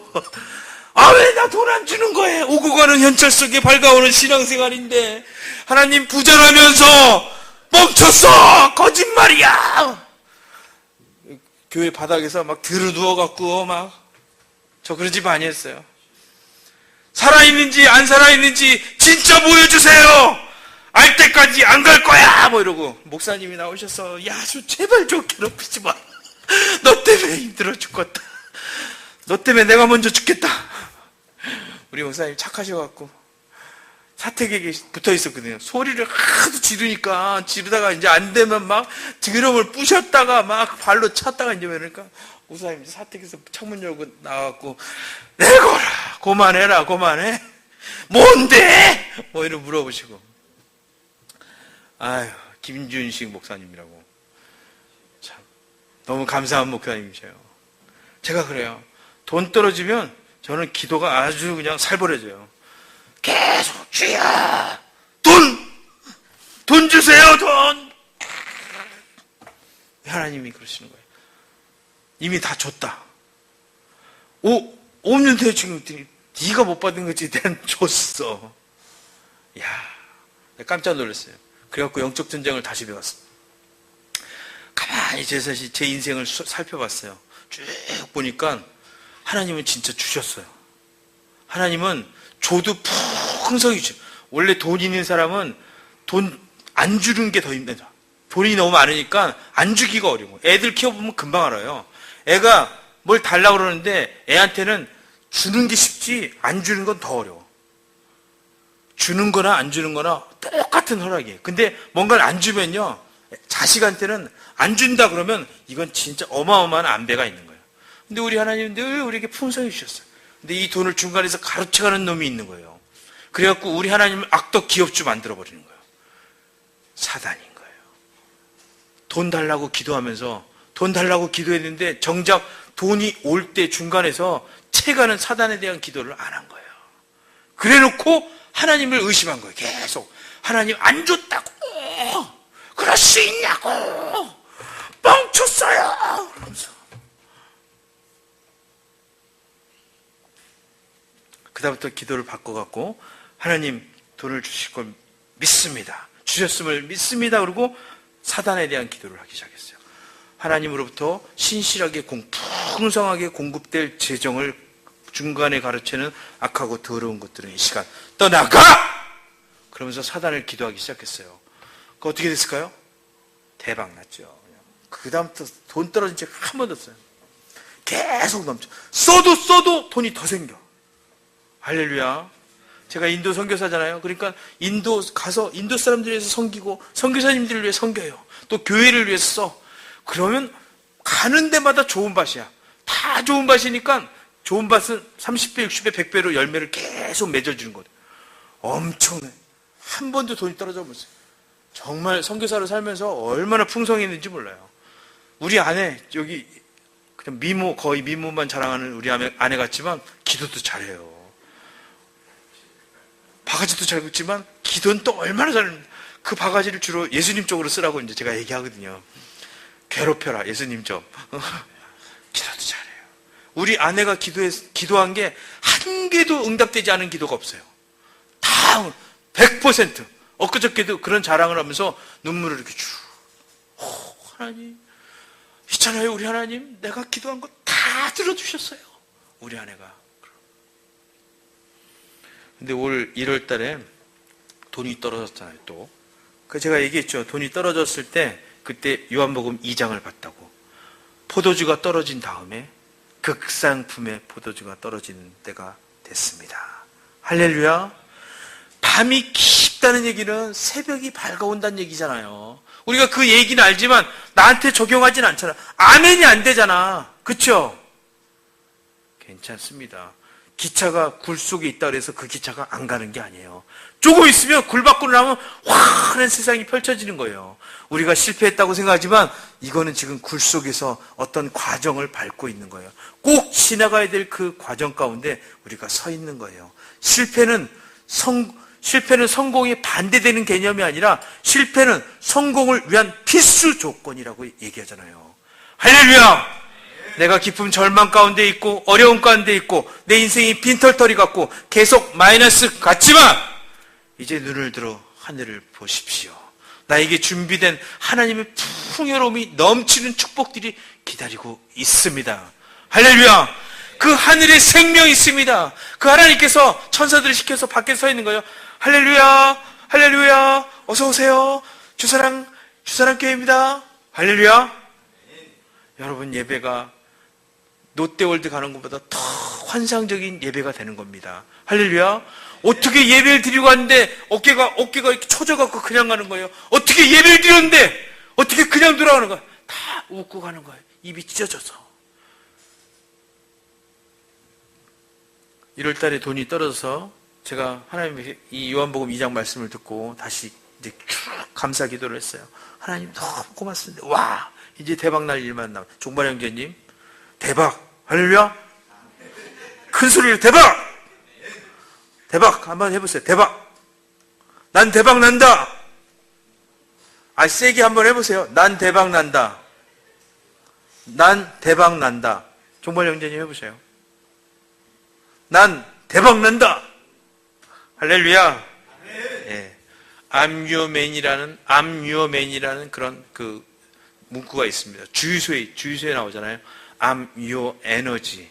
왜 나 돈 안 주는 거예요? 오고 가는 현찰 속에 밝아오는 신앙생활인데 하나님 부자라면서 멈췄어! 거짓말이야! 교회 바닥에서 막 들어 누워갖고 저 그런 집 아니었어요. 살아있는지 안 살아있는지 진짜 보여주세요! 알 때까지 안 갈 거야! 이러고 목사님이 나오셔서 야수 제발 좀 괴롭히지 마. 너 때문에 힘들어 죽겠다. 너 때문에 내가 먼저 죽겠다. 우리 목사님 착하셔갖고 사택에 붙어 있었거든요. 소리를 하도 지르다가 이제 안 되면 막 드럼을 부셨다가 막 발로 찼다가 이제 그러니까 목사님 사택에서 창문 열고 나와갖고 내거라 그만해라 그만해 뭔데? 이러 물어보시고 김준식 목사님이라고 참 너무 감사한 목사님이셔요. 제가 그래요. 돈 떨어지면 저는 기도가 아주 그냥 살벌해져요. 계속 주여 돈 주세요 돈. 하나님이 그러시는 거예요. 이미 다 줬다. 없는데 지금 네가 못 받은 거지 난 줬어. 야, 깜짝 놀랐어요. 그래갖고 영적 전쟁을 다시 배웠어요. 가만히 제 인생을 살펴봤어요. 쭉 보니까 하나님은 진짜 주셨어요. 하나님은 줘도 풍성히 주죠. 원래 돈 있는 사람은 돈 안 주는 게 더 힘들다. 돈이 너무 많으니까 안 주기가 어려워. 애들 키워보면 금방 알아요. 애가 뭘 달라고 그러는데 애한테는 주는 게 쉽지 안 주는 건 더 어려워. 주는 거나 안 주는 거나 똑같은 허락이에요. 근데 뭔가를 안 주면요. 자식한테는 안 준다 그러면 이건 진짜 어마어마한 안배가 있는 거예요. 근데 우리 하나님은 늘 우리에게 풍성히 주셨어요. 근데 이 돈을 중간에서 가로채가는 놈이 있는 거예요. 그래갖고 우리 하나님을 악덕 기업주 만들어버리는 거예요. 사단인 거예요. 돈 달라고 기도하면서 돈 달라고 기도했는데 정작 돈이 올 때 중간에서 채가는 사단에 대한 기도를 안 한 거예요. 그래놓고 하나님을 의심한 거예요. 계속 하나님 안 줬다고 그럴 수 있냐고 뻥쳤어요. 그러면서 그다음부터 기도를 바꿔갖고 하나님 돈을 주실 걸 믿습니다. 주셨음을 믿습니다. 그러고 사단에 대한 기도를 하기 시작했어요. 하나님으로부터 신실하게 풍성하게 공급될 재정을 중간에 가르치는 악하고 더러운 것들은 이 시간 떠나가! 그러면서 사단을 기도하기 시작했어요. 그 어떻게 됐을까요? 대박 났죠. 그 다음부터 돈 떨어진 적 한 번도 없어요. 계속 넘쳐. 써도 돈이 더 생겨. 할렐루야. 제가 인도 선교사잖아요. 그러니까 인도 가서 인도 사람들을 위해서 섬기고 선교사님들을 위해 섬겨요. 또 교회를 위해서 써. 그러면 가는 데마다 좋은 밭이야. 다 좋은 밭이니까 좋은 밭은 30배, 60배, 100배로 열매를 계속 맺어주는 거예요. 엄청나요. 한 번도 돈이 떨어져 보세요. 정말 선교사로 살면서 얼마나 풍성했는지 몰라요. 우리 아내, 여기 그냥 미모, 거의 미모만 자랑하는 우리 아내 같지만 기도도 잘해요. 바가지도 잘 긋지만 기도는 또 얼마나 잘합니다. 그 바가지를 주로 예수님 쪽으로 쓰라고 이제 제가 얘기하거든요. 괴롭혀라, 예수님 좀. 기도도 잘해요. 우리 아내가 기도한 게 한 개도 응답되지 않은 기도가 없어요. 다 100%. 엊그저께도 그런 자랑을 하면서 눈물을 이렇게 쭉. 하나님, 있잖아요, 우리 하나님. 내가 기도한 거 다 들어주셨어요. 우리 아내가. 근데 올 1월 달에 돈이 떨어졌잖아요, 또. 그래서 제가 얘기했죠. 돈이 떨어졌을 때, 그때 요한복음 2장을 봤다고. 포도주가 떨어진 다음에 극상품의 포도주가 떨어지는 때가 됐습니다. 할렐루야. 밤이 깊다는 얘기는 새벽이 밝아온다는 얘기잖아요. 우리가 그 얘기는 알지만 나한테 적용하진 않잖아. 아멘이 안 되잖아. 그쵸? 괜찮습니다. 기차가 굴 속에 있다 그래서 그 기차가 안 가는 게 아니에요. 조금 있으면 굴 밖으로 나오면 환한 세상이 펼쳐지는 거예요. 우리가 실패했다고 생각하지만 이거는 지금 굴 속에서 어떤 과정을 밟고 있는 거예요. 꼭 지나가야 될 그 과정 가운데 우리가 서 있는 거예요. 실패는 성공에 반대되는 개념이 아니라 실패는 성공을 위한 필수 조건이라고 얘기하잖아요. 할렐루야! 내가 깊은 절망 가운데 있고 어려움 가운데 있고 내 인생이 빈털터리 같고 계속 마이너스 같지만 이제 눈을 들어 하늘을 보십시오. 나에게 준비된 하나님의 풍요로움이 넘치는 축복들이 기다리고 있습니다. 할렐루야! 그 하늘에 생명이 있습니다. 그 하나님께서 천사들을 시켜서 밖에 서 있는 거예요. 할렐루야! 할렐루야! 어서 오세요. 주사랑 교회입니다. 할렐루야! 여러분, 예배가 롯데월드 가는 것보다 더 환상적인 예배가 되는 겁니다. 할렐루야. 어떻게 예배를 드리고 갔는데 어깨가 이렇게 처져갖고 그냥 가는 거예요. 어떻게 예배를 드렸는데 어떻게 그냥 돌아가는 거예요. 다 웃고 가는 거예요. 입이 찢어져서. 1월 달에 돈이 떨어져서 제가 하나님의 이 요한복음 2장 말씀을 듣고 다시 이제 쭉 감사 기도를 했어요. 하나님 너무 고맙습니다. 와, 이제 대박 날 일만 남아. 종발 형제님, 대박! 할렐루야! 큰 소리로 대박! 대박! 한번 해보세요. 대박! 난 대박 난다! 세게 한번 해보세요. 난 대박 난다. 난 대박 난다. 종발 형제님 해보세요. 난 대박 난다! 할렐루야! 예. I'm your man이라는 그런 그 문구가 있습니다. 주유소에 나오잖아요. I'm your energy.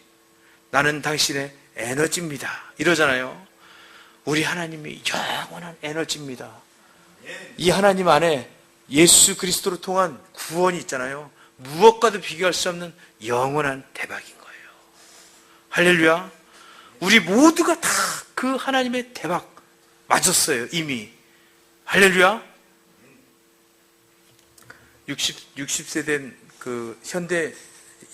나는 당신의 에너지입니다. 이러잖아요. 우리 하나님이 영원한 에너지입니다. 이 하나님 안에 예수 그리스도로 통한 구원이 있잖아요. 무엇과도 비교할 수 없는 영원한 대박인 거예요. 할렐루야. 우리 모두가 다 그 하나님의 대박 맞았어요. 이미. 할렐루야. 60세 된 그 현대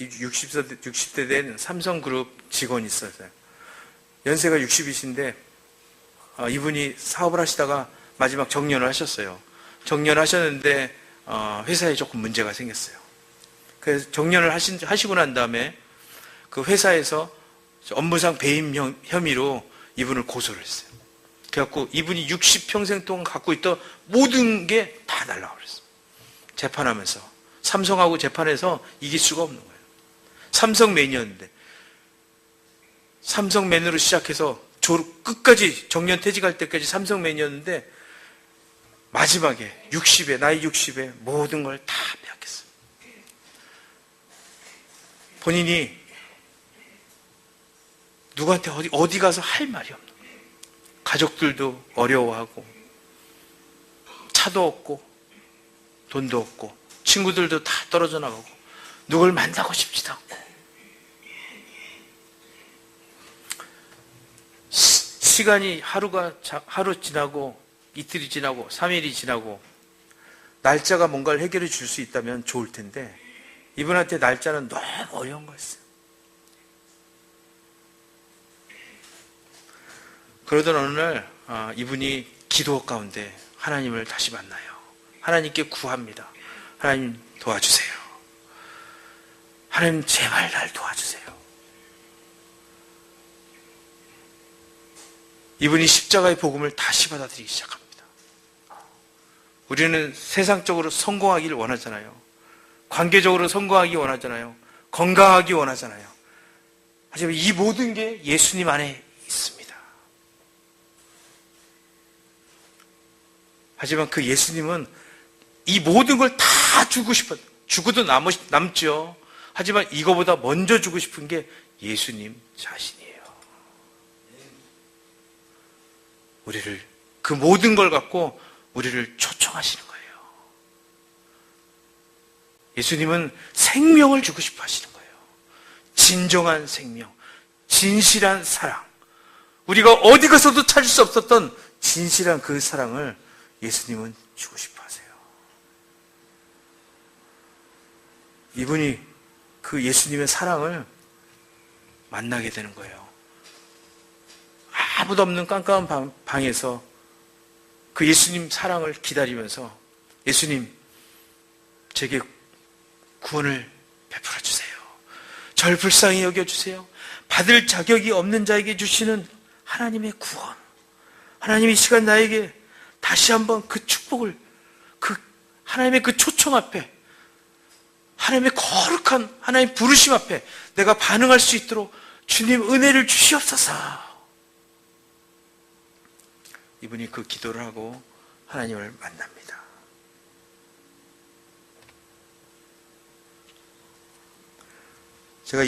60대 된 삼성그룹 직원이 있었어요. 연세가 60이신데 이분이 사업을 하시다가 마지막 정년을 하셨어요. 정년을 하셨는데 회사에 조금 문제가 생겼어요. 그래서 정년을 하시고 난 다음에 그 회사에서 업무상 배임 혐의로 이분을 고소를 했어요. 그래갖고 이분이 60평생 동안 갖고 있던 모든 게 다 날라가 버렸어요. 재판하면서. 삼성하고 재판해서 이길 수가 없는 거예요. 삼성맨이었는데. 삼성맨으로 시작해서 끝까지 정년 퇴직할 때까지 삼성맨이었는데 마지막에 나이 60에 모든 걸 다 빼앗겼어요. 본인이 누구한테 어디 가서 할 말이 없는 거예요. 가족들도 어려워하고 차도 없고 돈도 없고 친구들도 다 떨어져 나가고 누굴 만나고 싶지도 않고 시간이 하루 지나고 이틀이 지나고 3일이 지나고 날짜가 뭔가를 해결해 줄 수 있다면 좋을 텐데 이분한테 날짜는 너무 어려운 거였어요. 그러던 어느 날 이분이 기도 가운데 하나님을 다시 만나요. 하나님께 구합니다. 하나님 도와주세요. 하나님 제발 날 도와주세요. 이분이 십자가의 복음을 다시 받아들이기 시작합니다. 우리는 세상적으로 성공하기를 원하잖아요. 관계적으로 성공하기 원하잖아요. 건강하기 원하잖아요. 하지만 이 모든 게 예수님 안에 있습니다. 하지만 그 예수님은 이 모든 걸 다 주고 싶어요. 주고도 남죠. 하지만 이거보다 먼저 주고 싶은 게 예수님 자신이에요. 우리를 그 모든 걸 갖고 우리를 초청하시는 거예요. 예수님은 생명을 주고 싶어 하시는 거예요. 진정한 생명, 진실한 사랑. 우리가 어디 가서도 찾을 수 없었던 진실한 그 사랑을 예수님은 주고 싶어 하세요. 이분이 그 예수님의 사랑을 만나게 되는 거예요. 아무도 없는 깜깜한 방에서 그 예수님 사랑을 기다리면서 예수님, 제게 구원을 베풀어 주세요. 절 불쌍히 여겨주세요. 받을 자격이 없는 자에게 주시는 하나님의 구원. 하나님이 이 시간 나에게 다시 한번 그 축복을, 그 하나님의 그 초청 앞에, 하나님의 거룩한 하나님 부르심 앞에 내가 반응할 수 있도록 주님 은혜를 주시옵소서. 이분이 그 기도를 하고 하나님을 만납니다. 제가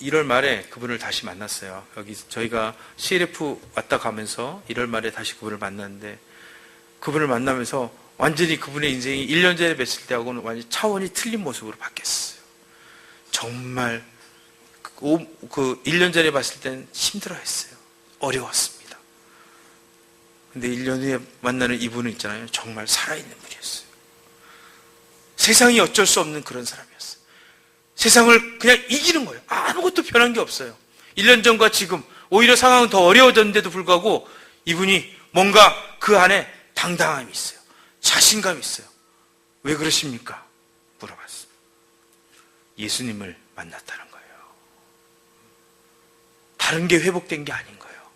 1월 말에 그분을 다시 만났어요. 여기 저희가 CLF 왔다 가면서 1월 말에 다시 그분을 만났는데 그분을 만나면서 완전히 그분의 인생이 1년 전에 뵀을 때하고는 완전히 차원이 틀린 모습으로 바뀌었어요. 정말 그 1년 전에 봤을 때는 힘들어했어요. 어려웠습니다. 근데 1년 후에 만나는 이분은 있잖아요. 정말 살아있는 분이었어요. 세상이 어쩔 수 없는 그런 사람이었어요. 세상을 그냥 이기는 거예요. 아무것도 변한 게 없어요. 1년 전과 지금 오히려 상황은 더 어려워졌는데도 불구하고 이분이 뭔가 그 안에 당당함이 있어요. 자신감이 있어요. 왜 그러십니까? 물어봤어요. 예수님을 만났다는 거예요. 다른 게 회복된 게 아닌 거예요.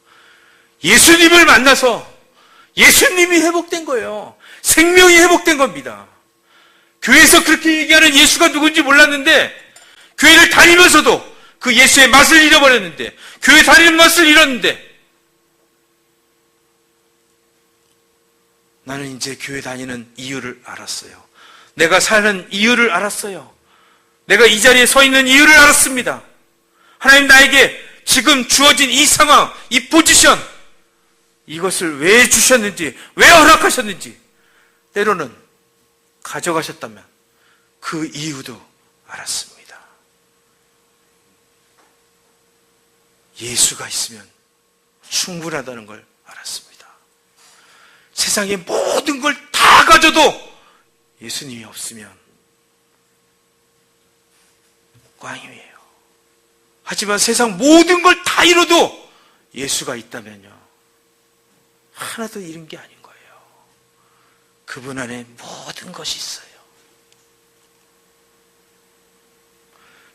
예수님을 만나서 예수님이 회복된 거예요. 생명이 회복된 겁니다. 교회에서 그렇게 얘기하는 예수가 누군지 몰랐는데 교회를 다니면서도 그 예수의 맛을 잃어버렸는데 교회 다니는 맛을 잃었는데 나는 이제 교회 다니는 이유를 알았어요. 내가 사는 이유를 알았어요. 내가 이 자리에 서 있는 이유를 알았습니다. 하나님 나에게 지금 주어진 이 상황, 이 포지션, 이것을 왜 주셨는지, 왜 허락하셨는지, 때로는 가져가셨다면 그 이유도 알았습니다. 예수가 있으면 충분하다는 걸 알았습니다. 세상의 모든 걸 다 가져도 예수님이 없으면 꽝이에요. 하지만 세상 모든 걸 다 잃어도 예수가 있다면요, 하나도 잃은 게 아닌 거예요. 그분 안에 모든 것이 있어요.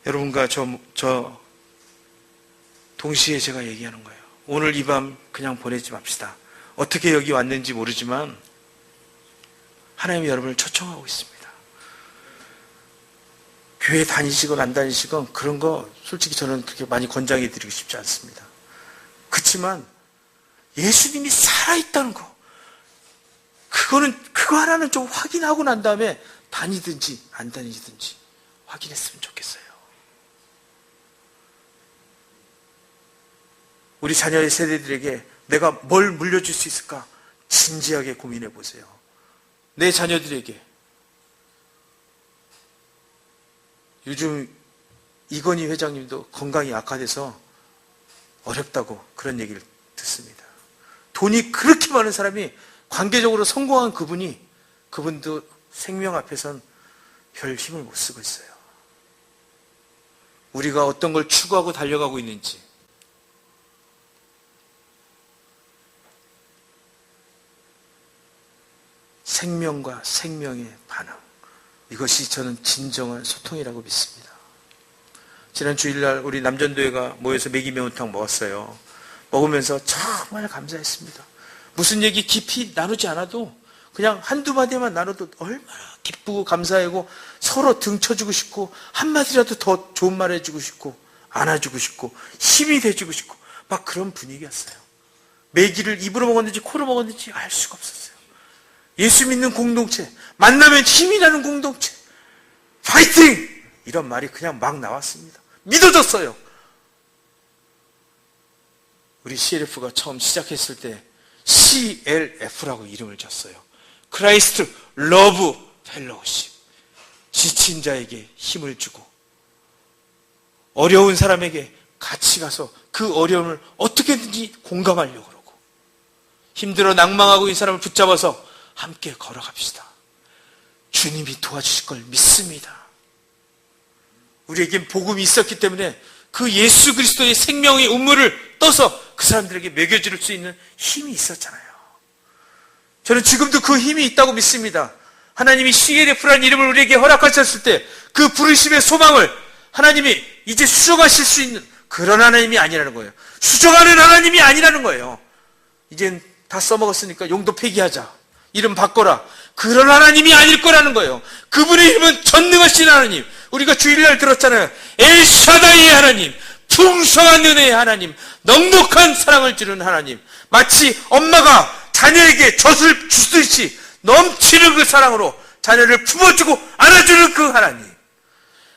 여러분과 저 동시에 제가 얘기하는 거예요. 오늘 이 밤 그냥 보내지 맙시다. 어떻게 여기 왔는지 모르지만 하나님이 여러분을 초청하고 있습니다. 교회 다니시건 안 다니시건 그런 거 솔직히 저는 그렇게 많이 권장해 드리고 싶지 않습니다. 그렇지만 예수님이 살아있다는 거, 그거 하나는 좀 확인하고 난 다음에 다니든지 안 다니든지 확인했으면 좋겠어요. 우리 자녀의 세대들에게 내가 뭘 물려줄 수 있을까 진지하게 고민해 보세요. 내 자녀들에게 요즘 이건희 회장님도 건강이 악화돼서 어렵다고 그런 얘기를 듣습니다. 돈이 그렇게 많은 사람이 관계적으로 성공한 그분도 생명 앞에선 별 힘을 못 쓰고 있어요. 우리가 어떤 걸 추구하고 달려가고 있는지, 생명과 생명의 반응, 이것이 저는 진정한 소통이라고 믿습니다. 지난 주일날 우리 남전도회가 모여서 매기 매운탕 먹었어요. 먹으면서 정말 감사했습니다. 무슨 얘기 깊이 나누지 않아도 그냥 한두 마디만 나눠도 얼마나 기쁘고 감사하고 서로 등쳐주고 싶고 한마디라도 더 좋은 말 해주고 싶고 안아주고 싶고 힘이 돼주고 싶고 막 그런 분위기였어요. 매기를 입으로 먹었는지 코로 먹었는지 알 수가 없었어요. 예수 믿는 공동체, 만나면 힘이 나는 공동체, 파이팅! 이런 말이 그냥 막 나왔습니다. 믿어졌어요. 우리 CLF가 처음 시작했을 때 CLF라고 이름을 줬어요. 크라이스트 러브 펠로우십. 지친 자에게 힘을 주고 어려운 사람에게 같이 가서 그 어려움을 어떻게든지 공감하려고 그러고 힘들어 낭망하고 있는 사람을 붙잡아서 함께 걸어갑시다. 주님이 도와주실 걸 믿습니다. 우리에겐 복음이 있었기 때문에 그 예수 그리스도의 생명의 운물을 떠서 그 사람들에게 먹여줄 수 있는 힘이 있었잖아요. 저는 지금도 그 힘이 있다고 믿습니다. 하나님이 CLF라는 이름을 우리에게 허락하셨을 때 그 부르심의 소망을 하나님이 이제 수정하실 수 있는 그런 하나님이 아니라는 거예요. 수정하는 하나님이 아니라는 거예요. 이젠 다 써먹었으니까 용도 폐기하자. 이름 바꿔라. 그런 하나님이 아닐 거라는 거예요. 그분의 이름은 전능하신 하나님. 우리가 주일날 들었잖아요. 엘샤다이의 하나님, 풍성한 은혜의 하나님, 넉넉한 사랑을 주는 하나님. 마치 엄마가 자녀에게 젖을 주듯이 넘치는 그 사랑으로 자녀를 품어주고 안아주는 그 하나님.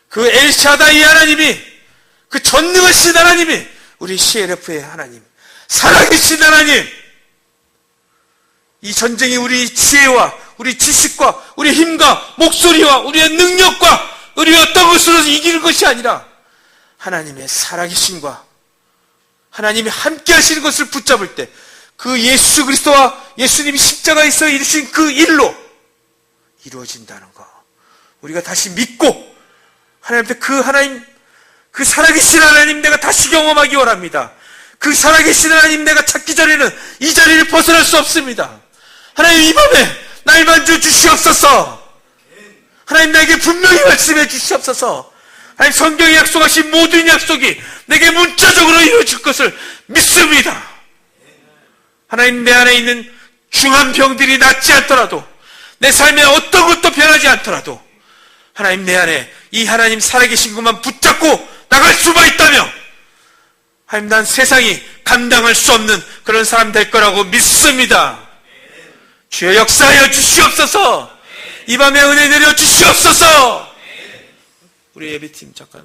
그 엘샤다이 하나님이, 그 전능하신 하나님이 우리 CLF의 하나님, 살아계신 하나님. 이 전쟁이 우리 지혜와 우리 지식과 우리 힘과 목소리와 우리의 능력과 우리 어떤 것으로 이기는 것이 아니라 하나님의 살아계심과 하나님이 함께 하시는 것을 붙잡을 때 그 예수 그리스도와 예수님이 십자가에서 이루신 그 일로 이루어진다는 거 우리가 다시 믿고 하나님한테 그 하나님, 그 살아계신 하나님 내가 다시 경험하기 원합니다. 그 살아계신 하나님 내가 찾기 전에는 이 자리를 벗어날 수 없습니다. 하나님 이 밤에 날 만져 주시옵소서. 하나님 나에게 분명히 말씀해 주시옵소서. 하나님 성경에 약속하신 모든 약속이 내게 문자적으로 이루어질 것을 믿습니다. 하나님 내 안에 있는 중한 병들이 낫지 않더라도 내 삶에 어떤 것도 변하지 않더라도 하나님 내 안에 이 하나님 살아계신 것만 붙잡고 나갈 수만 있다면 하나님 난 세상이 감당할 수 없는 그런 사람 될 거라고 믿습니다. 주여 역사하여 주시옵소서. 이 밤에 은혜 내려 주시옵소서. 우리 예배팀 잠깐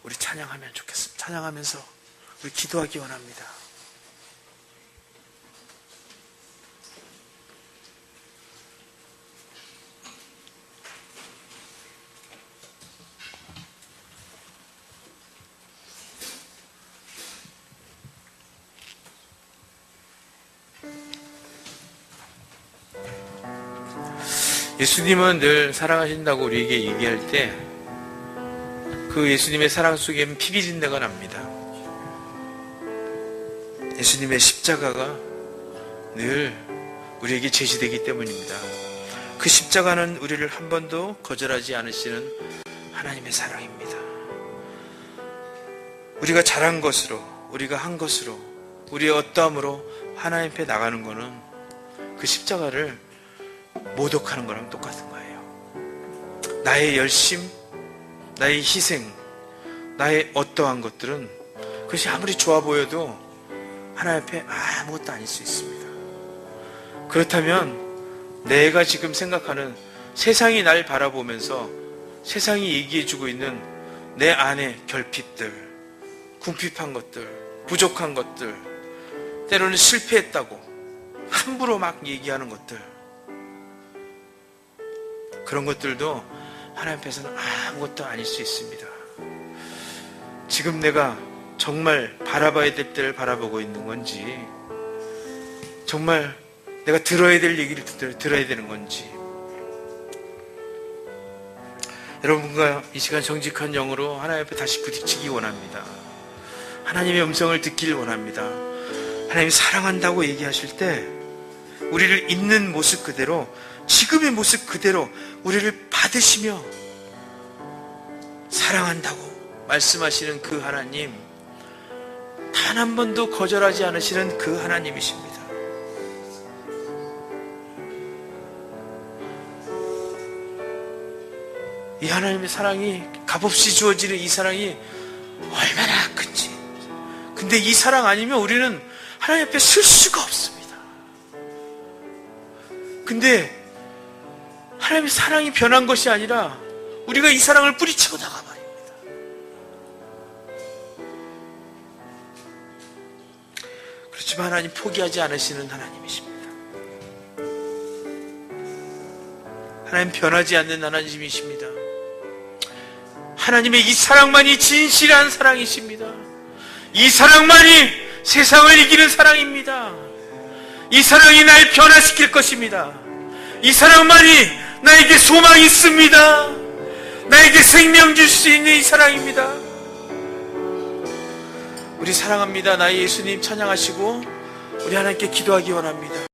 우리 찬양하면 좋겠습니다. 찬양하면서 우리 기도하기 원합니다. 예수님은 늘 사랑하신다고 우리에게 얘기할 때 그 예수님의 사랑 속에는 피비린내가 납니다. 예수님의 십자가가 늘 우리에게 제시되기 때문입니다. 그 십자가는 우리를 한 번도 거절하지 않으시는 하나님의 사랑입니다. 우리가 잘한 것으로, 우리가 한 것으로, 우리의 어떠함으로 하나님 앞에 나가는 것은 그 십자가를 모독하는 거랑 똑같은 거예요. 나의 열심, 나의 희생, 나의 어떠한 것들은 그것이 아무리 좋아 보여도 하나님 앞에 아무것도 아닐 수 있습니다. 그렇다면 내가 지금 생각하는 세상이 날 바라보면서 세상이 얘기해주고 있는 내 안의 결핍들, 궁핍한 것들, 부족한 것들, 때로는 실패했다고 함부로 막 얘기하는 것들, 그런 것들도 하나님 앞에서는 아무것도 아닐 수 있습니다. 지금 내가 정말 바라봐야 될 때를 바라보고 있는 건지, 정말 내가 들어야 될 얘기를 들어야 되는 건지, 여러분과 이 시간 정직한 영으로 하나님 앞에 다시 부딪히기 원합니다. 하나님의 음성을 듣기를 원합니다. 하나님이 사랑한다고 얘기하실 때 우리를 있는 모습 그대로, 지금의 모습 그대로 우리를 받으시며 사랑한다고 말씀하시는 그 하나님, 단 한 번도 거절하지 않으시는 그 하나님이십니다. 이 하나님의 사랑이, 값없이 주어지는 이 사랑이 얼마나 큰지. 근데 이 사랑 아니면 우리는 하나님 앞에 설 수가 없습니다. 근데 하나님의 사랑이 변한 것이 아니라 우리가 이 사랑을 뿌리치고 나가버립니다. 그렇지만 하나님 포기하지 않으시는 하나님이십니다. 하나님 변하지 않는 하나님이십니다. 하나님의 이 사랑만이 진실한 사랑이십니다. 이 사랑만이 세상을 이기는 사랑입니다. 이 사랑이 날 변화시킬 것입니다. 이 사랑만이 나에게 소망이 있습니다. 나에게 생명 줄 수 있는 이 사랑입니다. 우리 사랑합니다. 나의 예수님 찬양하시고 우리 하나님께 기도하기 원합니다.